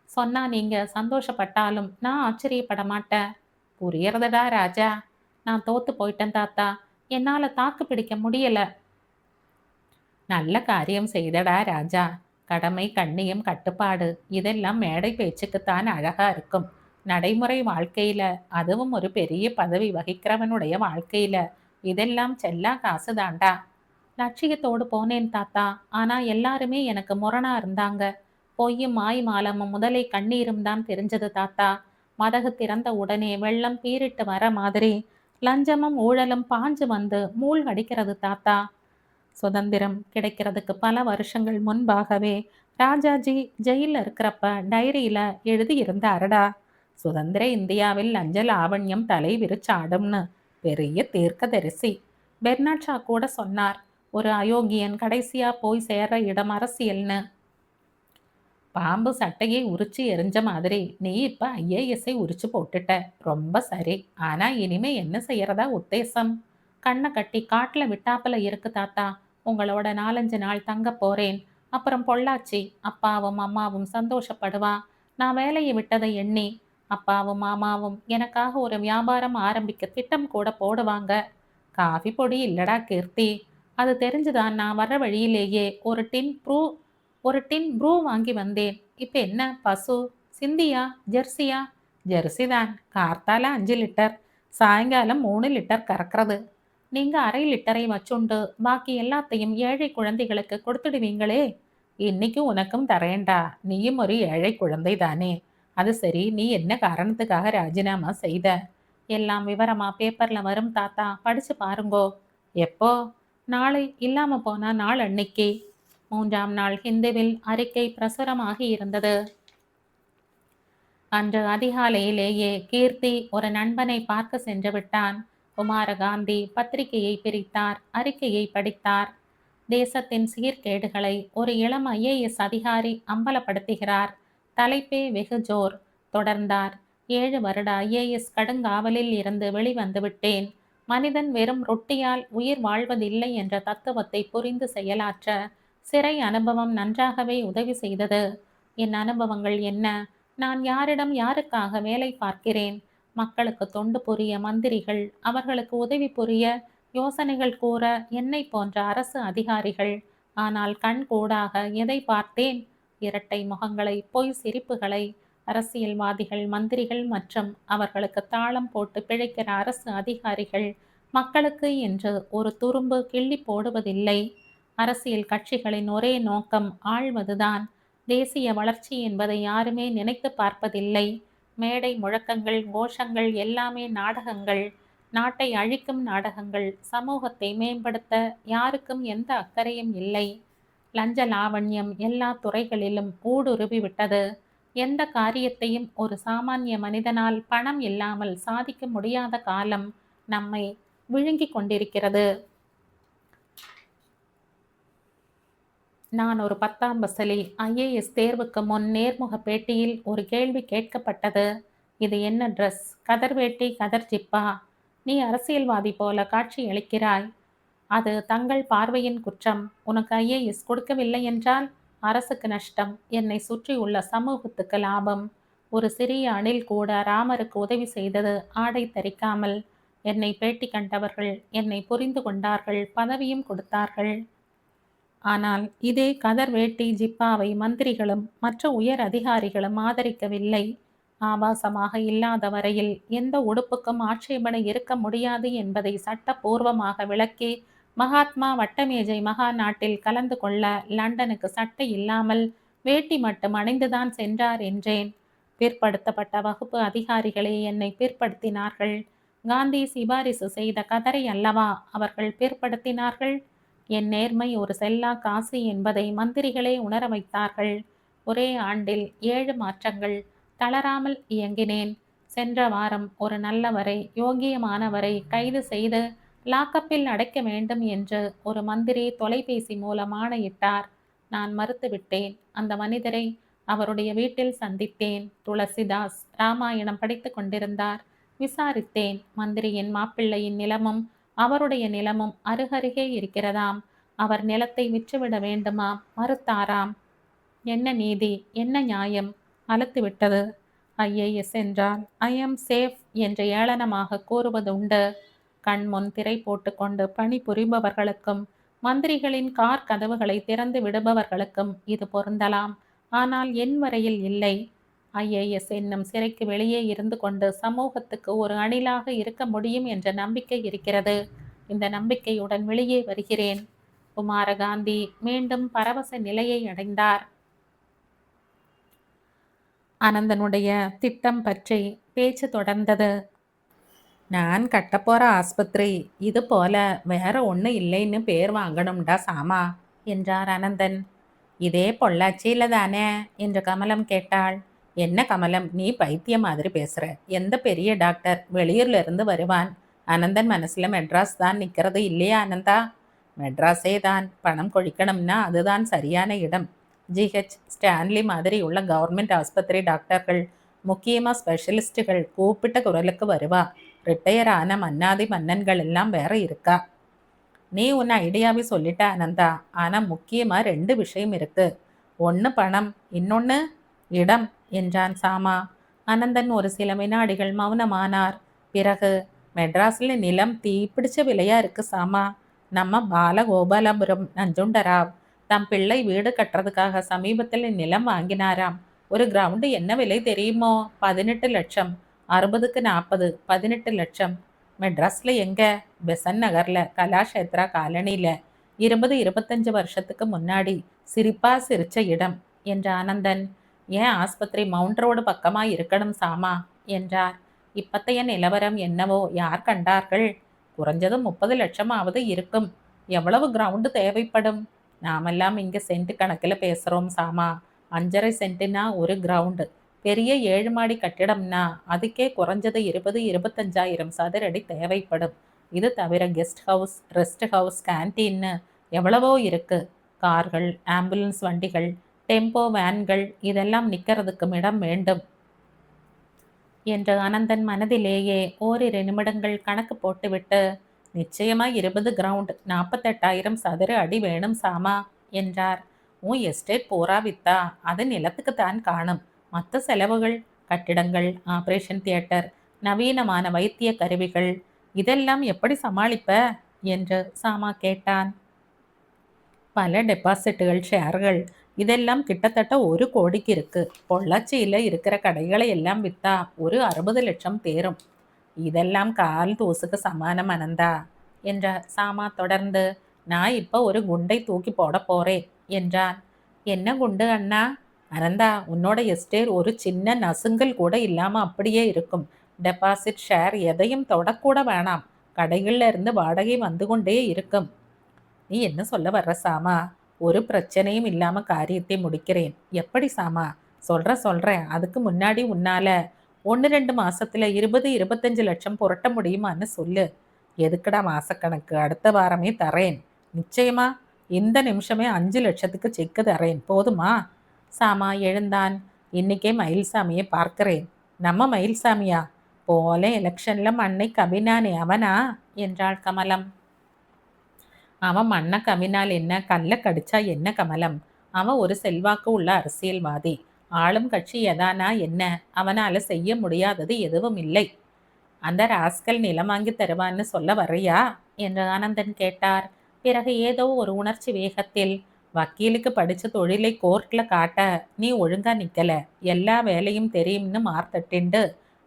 சொன்னா நீங்க சந்தோஷப்பட்டாலும் நான் ஆச்சரியப்பட மாட்டேன். புரியறதடா ராஜா. நான் தோத்து போயிட்டேன் தாத்தா. என்னால தாக்கு பிடிக்க முடியல. நல்ல காரியம் செய்தடா ராஜா. கடமை, கண்ணியம், கட்டுப்பாடு இதெல்லாம் மேடை பேச்சுக்குத்தான் அழகா இருக்கும். நடைமுறை வாழ்க்கையில, அதுவும் ஒரு பெரிய பதவி வகிக்கிறவனுடைய வாழ்க்கையில இதெல்லாம் செல்லா காசு தாண்டா. லட்சியத்தோடு போனேன் தாத்தா. ஆனா எல்லாருமே எனக்கு முரணா இருந்தாங்க. பொய்யும் மாய் மாலமும் முதலை கண்ணீரும் தான் தெரிஞ்சது தாத்தா. மதகு திறந்த உடனே வெள்ளம் பீரிட்டு வர மாதிரி லஞ்சமும் ஊழலும் பாஞ்சு வந்து மூழ்கடிக்கிறது தாத்தா. சுதந்திரம் கிடைக்கிறதுக்கு பல வருஷங்கள் முன்பாகவே ராஜாஜி ஜெயில இருக்கிறப்ப டைரியில எழுதி இருந்தாருடா. சுதந்திர இந்தியாவில் லஞ்ச லாவண்யம் தலை விரிச்சாடும்னு. பெரிய தீர்க்கதரிசி. பெர்னாட் ஷா கூட சொன்னார், ஒரு அயோக்கியன் கடைசியா போய் சேர்ற இடம் அரசியல்னு. பாம்பு சட்டையை உரிச்சு எரிஞ்ச மாதிரி நீ இப்ப ஐஏஎஸ்ஐ உரிச்சு போட்டுட்ட. ரொம்ப சரி. ஆனா இனிமே என்ன செய்யறதா உத்தேசம்? கண்ணை கட்டி காட்டுல விட்டாப்புல இருக்கு தாத்தா. உங்களோட 4-5 நாள் தங்க போறேன். அப்புறம் பொள்ளாச்சி. அப்பாவும் அம்மாவும் சந்தோஷப்படுவா. நான் வேலையை விட்டதை எண்ணி. அப்பாவும் மாமாவும் எனக்காக ஒரு வியாபாரம் ஆரம்பிக்க திட்டம் கூட போடுவாங்க. காஃபி பொடி இல்லடா கீர்த்தி. அது தெரிஞ்சுதான் நான் வர்ற வழியிலேயே ஒரு டின் ப்ரூ வாங்கி வந்தேன். இப்ப என்ன பசு? சிந்தியா? ஜெர்சியா? ஜெர்சி தான். கார்த்தால 5 லிட்டர், சாயங்காலம் 3 லிட்டர் கறக்கிறது. நீங்க 1/2 லிட்டரை வச்சுண்டு பாக்கி எல்லாத்தையும் ஏழை குழந்தைகளுக்கு கொடுத்துடுவீங்களே. இன்னைக்கு உனக்கும் தரேன்டா. நீயும் ஒரு ஏழை குழந்தை தானே. அது சரி, நீ என்ன காரணத்துக்காக ராஜினாமா செய்த? எல்லாம் விவரமா பேப்பர்ல வரும் தாத்தா, படிச்சு பாருங்கோ. எப்போ? நாளை இல்லாம போனா நாள் அன்னைக்கு. 3ஆம் நாள் ஹிந்துவில் அறிக்கை பிரசுரமாகி இருந்தது. அன்று அதிகாலையிலேயே கீர்த்தி ஒரு நண்பனை பார்க்க சென்று விட்டான். குமாரகாந்தி பத்திரிகையை பிரித்தார். அறிக்கையை படித்தார். தேசத்தின் சீர்கேடுகளை ஒரு இளம் ஐஏஎஸ் அதிகாரி அம்பலப்படுத்துகிறார். தலைப்பே வெகு ஜோர். தொடர்ந்தார். 7 வருட ஐஏஎஸ் கடுங்காவலில் இருந்து வெளிவந்து விட்டேன். மனிதன் வெறும் ரொட்டியால் உயிர் வாழ்வதில்லை என்ற தத்துவத்தை புரிந்து செயலாற்ற சிறை அனுபவம் நன்றாகவே உதவி செய்தது. என் அனுபவங்கள் என்ன? நான் யாரிடம் யாருக்காக வேலை பார்க்கிறேன்? மக்களுக்கு தொண்டு புரிய மந்திரிகள், அவர்களுக்கு உதவி புரிய யோசனைகள் கூற என்னை போன்ற அரசு அதிகாரிகள். ஆனால் கண் கூடாக எதை பார்த்தேன்? இரட்டை முகங்களை, பொய் சிரிப்புகளை. அரசியல்வாதிகள், மந்திரிகள் மற்றும் அவர்களுக்கு தாளம் போட்டு பிழைக்கிற அரசு அதிகாரிகள் மக்களுக்கு என்று ஒரு துரும்பு கிள்ளி போடுவதில்லை. அரசியல் கட்சிகளின் ஒரே நோக்கம் ஆள்வதுதான். தேசிய வளர்ச்சி என்பதை யாருமே நினைத்து பார்ப்பதில்லை. மேடை முழக்கங்கள், கோஷங்கள் எல்லாமே நாடகங்கள். நாட்டை அழிக்கும் நாடகங்கள். சமூகத்தை மேம்படுத்த யாருக்கும் எந்த அக்கறையும் இல்லை. லஞ்ச லாவண்யம் எல்லா துறைகளிலும் ஊடுருவி விட்டது. எந்த காரியத்தையும் ஒரு சாமானிய மனிதனால் பணம் இல்லாமல் சாதிக்க முடியாத காலம் நம்மை விழுங்கிக் கொண்டிருக்கிறது. நான் ஒரு 10ஆம் வசூலி. ஐஏஎஸ் தேர்வுக்கு முன் நேர்முக பேட்டியில் ஒரு கேள்வி கேட்கப்பட்டது. இது என்ன ட்ரெஸ்? கதர் வேட்டி, கதர் ஜிப்பா? நீ அரசியல்வாதி போல காட்சியளிக்கிறாய். அது தங்கள் பார்வையின் குற்றம். உனக்கு ஐஏஎஸ் கொடுக்கவில்லை என்றால் அரசுக்கு நஷ்டம், என்னை சுற்றியுள்ள சமூகத்துக்கு லாபம். ஒரு சிறிய அணில் கூட ராமருக்கு உதவி செய்தது ஆடை தரிக்காமல். என்னை பேட்டி கண்டவர்கள் என்னை புரிந்து கொண்டார்கள், பதவியும் கொடுத்தார்கள். ஆனால் இதே கதர் வேட்டி ஜிப்பாவை மந்திரிகளும் மற்ற உயர் அதிகாரிகளும் ஆதரிக்கவில்லை. ஆபாசமாக இல்லாத வரையில் எந்த உடுப்புக்கும் ஆட்சேபனை இருக்க முடியாது என்பதை சட்டபூர்வமாக விளக்கி மகாத்மா வட்டமேஜை மகா நாட்டில் கலந்து கொள்ள லண்டனுக்கு சட்டை இல்லாமல் வேட்டி மட்டும் அணிந்துதான் சென்றார் என்றேன். பிற்படுத்தப்பட்ட வகுப்பு அதிகாரிகளே என்னை பிற்படுத்தினார்கள். காந்தி சிபாரிசு செய்த கதரை அல்லவா அவர்கள் பிற்படுத்தினார்கள். என் நேர்மை ஒரு செல்லா காசு என்பதை மந்திரிகளே உணர வைத்தார்கள். ஒரே ஆண்டில் 7 மாற்றங்கள். தளராமல் இயங்கினேன். சென்ற வாரம் ஒரு நல்லவரை, யோகியமானவரை கைது செய்து லாக்கப்பில் அடைக்க வேண்டும் என்று ஒரு மந்திரி தொலைபேசி மூலம் ஆணையிட்டார். நான் மறுத்துவிட்டேன். அந்த மனிதரை அவருடைய வீட்டில் சந்தித்தேன். துளசிதாஸ் ராமாயணம் படித்து கொண்டிருந்தார். விசாரித்தேன். மந்திரியின் மாப்பிள்ளையின் நிலமும் அவருடைய நிலமும் அருகருகே இருக்கிறதாம். அவர் நிலத்தை விற்றுவிட வேண்டுமாம். மறுத்தாராம். என்ன நீதி, என்ன நியாயம்? அலுத்துவிட்டது. ஐஏஎஸ் என்றால் ஐ எம் சேஃப் என்று ஏளனமாக கூறுவது உண்டு. கண்முன் திரை போட்டுக்கொண்டு பணி புரிபவர்களுக்கும் மந்திரிகளின் கார் கதவுகளை திறந்து விடுபவர்களுக்கும் இது பொருந்தலாம். ஆனால் என் வரையில் இல்லை. ஐஏஎஸ் என்னும் சிறைக்கு வெளியே இருந்து கொண்டு சமூகத்துக்கு ஒரு அணிலாக இருக்க முடியும் என்ற நம்பிக்கை இருக்கிறது. இந்த நம்பிக்கையுடன் வெளியே வருகிறேன். குமாரகாந்தி மீண்டும் பரவச நிலையை அடைந்தார். அனந்தனுடைய திட்டம் பற்றி பேச்சு தொடர்ந்தது. நான் கட்டப்போற ஆஸ்பத்திரி இது போல வேற ஒன்று இல்லைன்னு பேர் வாங்கணும்டா சாமா என்றார் அனந்தன். இதே பொள்ளாச்சியில தானே என்று கமலம் கேட்டாள். என்ன கமலம், நீ பைத்தியம் மாதிரி பேசுற. எந்த பெரிய டாக்டர் வெளியூர்ல இருந்து வருவான்? அனந்தன் மனசுல மெட்ராஸ் தான் நிற்கிறது இல்லையா அனந்தா? மெட்ராஸே தான். பணம் கொழிக்கணும்னா அதுதான் சரியான இடம். ஜிஹெச், ஸ்டான்லி மாதிரி உள்ள கவர்மெண்ட் ஆஸ்பத்திரி டாக்டர்கள், முக்கியமாக ஸ்பெஷலிஸ்ட்டுகள் கூப்பிட்ட குரலுக்கு வருவா. ரிட்டையர் ஆன மன்னாதி மன்னன்கள் எல்லாம் வேற இருக்கா. நீ உன் ஐடியாவை சொல்லிட்ட அனந்தா. ஆனால் முக்கியமாக 2 விஷயம் இருக்கு. ஒன்று பணம், இன்னொன்று இடம் என்றான் சாமா. அனந்தன் ஒரு சில வினாடிகள் மௌனமானார். பிறகு, மெட்ராஸில் நிலம் தீப்பிடிச்ச விலையா இருக்கு சாமா. நம்ம பாலகோபாலபுரம் நஞ்சுண்டராவ் தம் பிள்ளை வீடு கட்டுறதுக்காக சமீபத்தில் நிலம் வாங்கினாராம். ஒரு கிரவுண்டு என்ன விலை தெரியுமோ? 18 லட்சம். 60க்கு 40, 18 லட்சம். மெட்ராஸில் எங்கே? பெசன் நகரில், கலாஷேத்ரா காலனியில். 20-25 வருஷத்துக்கு முன்னாடி சிரிப்பா சிரிச்ச இடம் என்ற ஆனந்தன். ஏன் ஆஸ்பத்திரி மவுண்ட் ரோடு பக்கமாக இருக்கணும் சாமா என்றார். இப்பத்தைய நிலவரம் என்னவோ யார் கண்டார்கள்? குறைஞ்சது 30 லட்சமாவது இருக்கும். எவ்வளவு கிரவுண்டு தேவைப்படும்? நாமெல்லாம் இங்கே சென்ட் கணக்கில் பேசுகிறோம் சாமா. 5.5 சென்ட்டுனா ஒரு கிரவுண்டு. பெரிய 7 மாடி கட்டிடம்னா அதுக்கே குறைஞ்சது 20-25,000 சதுரடி தேவைப்படும். இது தவிர கெஸ்ட் ஹவுஸ், ரெஸ்ட் ஹவுஸ், கேன்டீன்னு எவ்வளவோ இருக்கு. கார்கள், ஆம்புலன்ஸ் வண்டிகள், டெம்போ வேன்கள் இதெல்லாம் நிற்கிறதுக்கும் இடம் வேண்டும் என்று அனந்தன் மனதிலேயே ஓரிரு நிமிடங்கள் கணக்கு போட்டுவிட்டு, நிச்சயமா 20 கிரவுண்ட், 48,000 சதுர அடி வேணும் சாமா என்றார். உன் எஸ்டேட் பூரா வித்தா அது நிலத்துக்குத்தான் காணும். மற்ற செலவுகள், கட்டிடங்கள், ஆபரேஷன் தியேட்டர், நவீனமான வைத்திய கருவிகள் இதெல்லாம் எப்படி சமாளிப்ப என்று சாமா கேட்டான். பல டெபாசிட்டுகள், ஷேர்கள் இதெல்லாம் கிட்டத்தட்ட 1 கோடிக்கு இருக்கு. பொள்ளாச்சியில் இருக்கிற கடைகளை எல்லாம் விற்றா ஒரு 60 லட்சம் தேரும். இதெல்லாம் கால் தூசுக்கு சமானம் அனந்தா என்ற சாமா தொடர்ந்து, நான் இப்போ ஒரு குண்டை தூக்கி போட போறேன் என்றான். என்ன குண்டு அண்ணா? அனந்தா, உன்னோட எஸ்டேட் ஒரு சின்ன நசுங்கல் கூட இல்லாமல் அப்படியே இருக்கும். டெபாசிட், ஷேர் எதையும் தொடக்கூட வேணாம். கடைகளில் இருந்து வாடகை வந்து கொண்டே இருக்கும். நீ என்ன சொல்ல வர்ற சாமா? ஒரு பிரச்சனையும் இல்லாமல் காரியத்தை முடிக்கிறேன். எப்படி சாமா? சொல்றேன். அதுக்கு முன்னாடி உன்னால 1-2 மாசத்துல 20-25 லட்சம் புரட்ட முடியுமான்னு சொல்லு. எதுக்குடா மாசக்கணக்கு? அடுத்த வாரமே தரேன். நிச்சயமா இந்த நிமிஷமே 5 லட்சத்துக்கு செக்கு தரேன். போதுமா? சாமா எழுந்தான். இன்னைக்கே மயில்சாமியை பார்க்கிறேன். நம்ம மயில்சாமியா? போல எலெக்ஷன்ல மண்ணை கவினானே அவனா? என்றாள் கமலம். அவன் மண்ணை கவினால் என்ன, கல்ல கடிச்சா என்ன கமலம்? அவன் ஒரு செல்வாக்கு உள்ள அரசியல்வாதி. ஆளும் கட்சி எதானா என்ன? அவனால செய்ய முடியாதது எதுவும் இல்லை. அந்த ராஸ்கல் நிலம் வாங்கி தருவான்னு சொல்ல வர்றியா என்று ஆனந்தன் கேட்டார். பிறகு ஏதோ ஒரு உணர்ச்சி வேகத்தில், வக்கீலுக்கு படிச்ச தொழிலை கோர்ட்ல காட்ட நீ ஒழுங்கா நிக்கல, எல்லா வேலையும் தெரியும்னு மார்த்தட்டிண்டு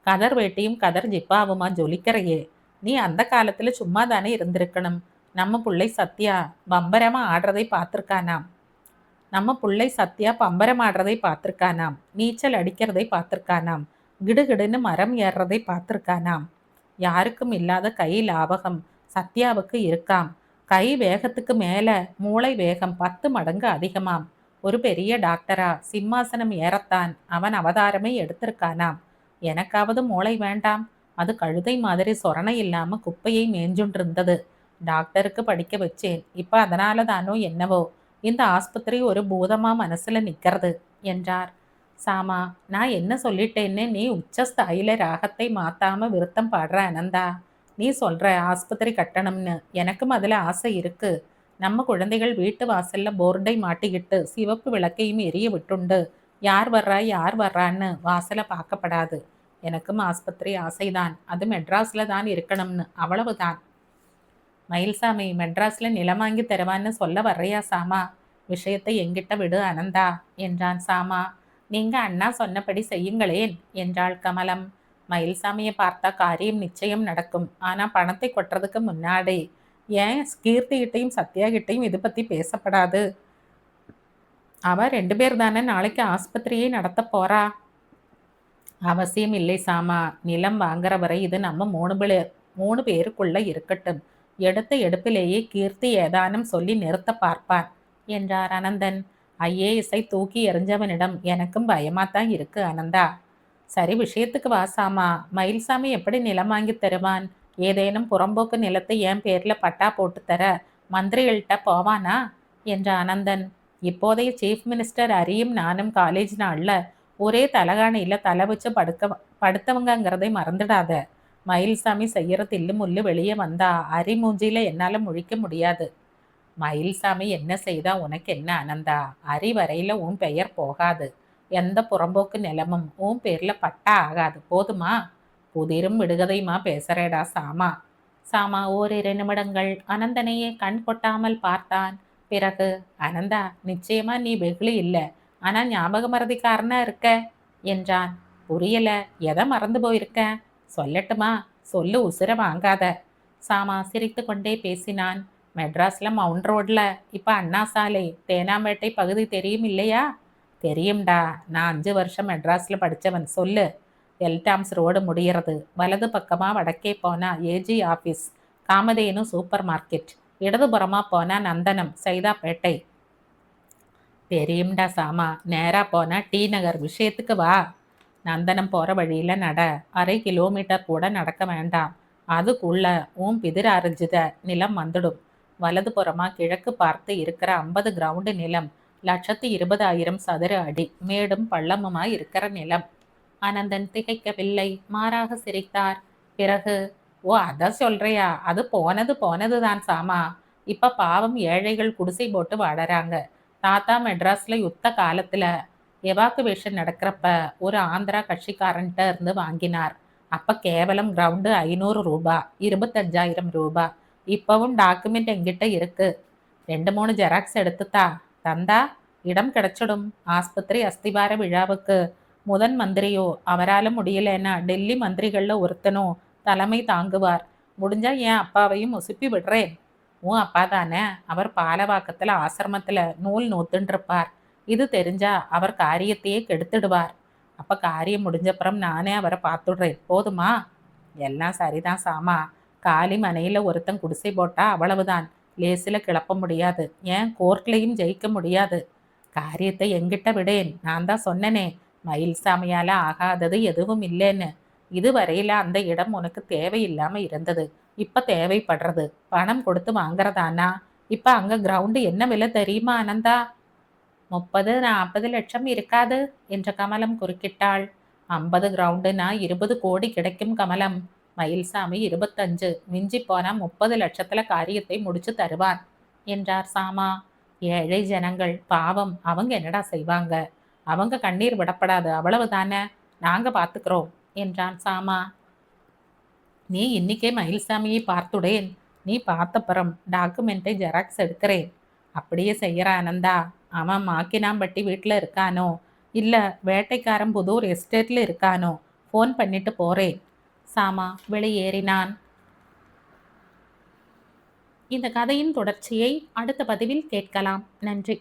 கதர் வேட்டியும் கதர் ஜிப்பாவுமா ஜொலிக்கிறையே, நீ அந்த காலத்துல சும்மா தானே இருந்திருக்கணும். நம்ம புள்ளை சத்யா பம்பரமா ஆடுறதை பார்த்துருக்கானாம். பம்பரம் ஆடுறதை பார்த்துருக்கானாம். நீச்சல் அடிக்கிறதை பார்த்துருக்கானாம். கிடுகிடுன்னு மரம் ஏறுறதை பார்த்துருக்கானாம். யாருக்கும் இல்லாத கை லாபகம் சத்யாவுக்கு இருக்காம். கை வேகத்துக்கு மேல மூளை வேகம் 10 மடங்கு அதிகமாம். ஒரு பெரிய டாக்டரா சிம்மாசனம் ஏறத்தான் அவன் அவதாரமே எடுத்திருக்கானாம். எனக்காவது மூளை வேண்டாம்? அது கழுதை மாதிரி சொரணை இல்லாம குப்பையை மேஞ்சுன்றிருந்தது. டாக்டருக்கு படிக்க வச்சேன். இப்ப அதனால தானோ என்னவோ இந்த ஆஸ்பத்திரி ஒரு பூதமா மனசுல நிக்கிறது என்றார். சாமா, நான் என்ன சொல்லிட்டேன்னு நீ உச்சஸ்தாயில ராகத்தை மாத்தாம விருத்தம் பாடுற அனந்தா? நீ சொல்ற ஆஸ்பத்திரி கட்டணம்னு, எனக்கும் அதுல ஆசை இருக்கு. நம்ம குழந்தைகள் வீட்டு வாசல்ல போர்டை மாட்டிக்கிட்டு சிவப்பு விளக்கையும் எரிய விட்டுண்டு யார் வர்றான்னு வாசலை பார்க்கப்படாது. எனக்கும் ஆஸ்பத்திரி ஆசைதான். அது மெட்ராஸ்ல தான் இருக்கணும்னு, அவ்வளவுதான். மயில்சாமி, மெட்ராஸ்ல நிலம் வாங்கி தருவான்னு சொல்ல வர்றையா சாமா? விஷயத்தை எங்கிட்ட விடு அனந்தா என்றான் சாமா. நீங்க அண்ணா சொன்னபடி செய்யுங்களேன் என்றாள் கமலம். மயில்சாமியை பார்த்தா காரியம் நிச்சயம் நடக்கும். ஆனா பணத்தை கொட்டுறதுக்கு முன்னாடி ஏன் கீர்த்திகிட்டையும் சத்யா கிட்டையும் இது பத்தி பேசப்படாது? அவ 2 பேர் தானே நாளைக்கு ஆஸ்பத்திரியை நடத்த போறா. அவசியம் இல்லை சாமா. நிலம் வாங்குற வரை இது நம்ம 3 பேருக்குள்ள இருக்கட்டும். எடுத்த எடுப்பிலேயே கீர்த்தி ஏதானும் சொல்லி நிறுத்த பார்ப்பான் என்றார் அனந்தன். ஐஏஎஸ்ஐ தூக்கி எறிஞ்சவனிடம் எனக்கும் பயமாத்தான் இருக்கு அனந்தா. சரி, விஷயத்துக்கு வாசாமா. மயில்சாமி எப்படி நிலம் வாங்கி தருவான்? ஏதேனும் புறம்போக்கு நிலத்தை என் பேர்ல பட்டா போட்டு தர மந்திரிகள்கிட்ட போவானா என்ற அனந்தன். இப்போதைய சீஃப் மினிஸ்டர் அரியும் நானும் காலேஜ் நாள்ல ஒரே தலகாணியில தலை வச்சு படுத்தவங்கிறதை மறந்துடாத. மயில்சாமி செய்யற தில்லு முள்ளு வெளியே வந்தா அரி மூஞ்சியில என்னால முழிக்க முடியாது. மயில்சாமி என்ன செய்தா உனக்கு என்ன அனந்தா? அரி வரையில உன் பெயர் போகாது. எந்த புறம்போக்கு நிலமும் உன் பேர்ல பட்டா ஆகாது. போதுமா? புதிரும் விடுகதையுமா பேசுறேடா சாமா. சாமா ஓரிரு நிமிடங்கள் அனந்தனையே கண் கொட்டாமல் பார்த்தான். பிறகு, அனந்தா, நிச்சயமா நீ வெகுளி இல்லை, ஆனா ஞாபக மறதிக்காரனா இருக்க என்றான். புரியல. எதை மறந்து போயிருக்க? சொல்லட்டுமா? சொல்லு, உசுர வாங்காத. சாமா சிரித்து கொண்டே பேசினான். மெட்ராஸ்ல மவுண்ட் ரோட்ல இப்ப அண்ணா சாலை தேனாம்பேட்டை பகுதி தெரியும் இல்லையா? தெரியும்டா. நான் 5 வருஷம் மெட்ராஸ்ல படிச்சவன். சொல்லு. எல்டாம்ஸ் ரோடு முடிகிறது. வலது பக்கமா வடக்கே போனா AG office, Kamadhenu super market, இடதுபுறமா போனா நந்தனம் சைதாப்பேட்டை. தெரியும்டா சாமா. நேரா போனா டி நகர். விஷயத்துக்கு வா. நந்தனம் போற வழியில நட. 1/2 கிலோமீட்டர் கூட நடக்க வேண்டாம். அதுக்குள்ள உன் பிதிர அரிஞ்சுத நிலம் வந்துடும். வலது புறமா கிழக்கு பார்த்து இருக்கிற 50 கிரவுண்டு நிலம், 1,20,000 சதுர அடி, மேடும் பள்ளமுமாய் இருக்கிற நிலம். ஆனந்தன் திகைக்கவில்லை, மாறாக சிரித்தார். பிறகு, ஓ அத சொல்றியா? அது போனதுதான் சாமா. இப்ப பாவம் ஏழைகள் குடிசை போட்டு வாழறாங்க. தாத்தா மெட்ராஸ்ல யுத்த காலத்துல எவாக்குவேஷன் நடக்கிறப்ப ஒரு ஆந்திரா கட்சிக்காரன்ட்ட இருந்து வாங்கினார். அப்ப கேவலம் கிரவுண்டு 500 ரூபாய், 25,000 ரூபாய். இப்பவும் டாக்குமெண்ட் எங்கிட்ட இருக்கு. 2-3 ஜெராக்ஸ் எடுத்துத்தா. தந்தா இடம் கிடைச்சிடும். ஆஸ்பத்திரி அஸ்திவார விழாவுக்கு முதன் மந்திரியோ அவரால முடியலன்னா டெல்லி மந்திரிகள்ல ஒருத்தனோ தலைமை தாங்குவார். முடிஞ்சா என் அப்பாவையும் உசுப்பி விடுறேன். உன் அப்பா தானே? அவர் பாலவாக்கத்துல ஆசிரமத்துல நூல் நூத்துன்னு இருப்பார். இது தெரிஞ்சா அவர் காரியத்தையே கெடுத்துடுவார். அப்ப காரியம் முடிஞ்சப்புறம் நானே அவரை பார்த்துடுறேன். போதுமா? எல்லாம் சரிதான் சாமா. காலி மனையில ஒருத்தன் குடிசை போட்டா அவ்வளவுதான். லேசில கிளப்ப முடியாது. ஏன் கோர்ட்லையும் ஜெயிக்க முடியாது. காரியத்தை எங்கிட்ட விடேன். நான் தான் சொன்னனே, மயில்சாமியால ஆகாதது எதுவும் இல்லைன்னு. இதுவரையில அந்த இடம் உனக்கு தேவையில்லாம இருந்தது. இப்ப தேவைப்படுறது. பணம் கொடுத்து வாங்குறதானா? இப்ப அங்க கிரவுண்டு என்ன விலை தெரியுமா ஆனந்தா? 30-40 லட்சம் இருக்காது என்று கமலம் குறுக்கிட்டாள். 50 கிரவுண்டுனா 20 கோடி கிடைக்கும் கமலம். மயில்சாமி 25, மிஞ்சி போனா 30 லட்சத்துல காரியத்தை முடிச்சு தருவான் என்றார் சாமா. ஏழை ஜனங்கள் பாவம், அவங்க என்னடா செய்வாங்க? அவங்க கண்ணீர் விடப்படாது, அவ்வளவுதானே. நாங்க பாத்துக்கிறோம் என்றான் சாமா. நீ இன்னிக்கே மயில்சாமியை பார்த்துடேன். நீ பார்த்தப்புறம் டாக்குமெண்ட்டை ஜெராக்ஸ் எடுக்கிறேன். அப்படியே செய்யற ஆனந்தா. அவன் மாக்கினாம்பட்டி வீட்டில் இருக்கானோ இல்ல வேட்டைக்காரன் புதூர் எஸ்டேட்ல இருக்கானோ? ஃபோன் பண்ணிட்டு போறேன். சாமா வெளியேறினான். இந்த கதையின் தொடர்ச்சியை அடுத்த பதிவில் கேட்கலாம். நன்றி.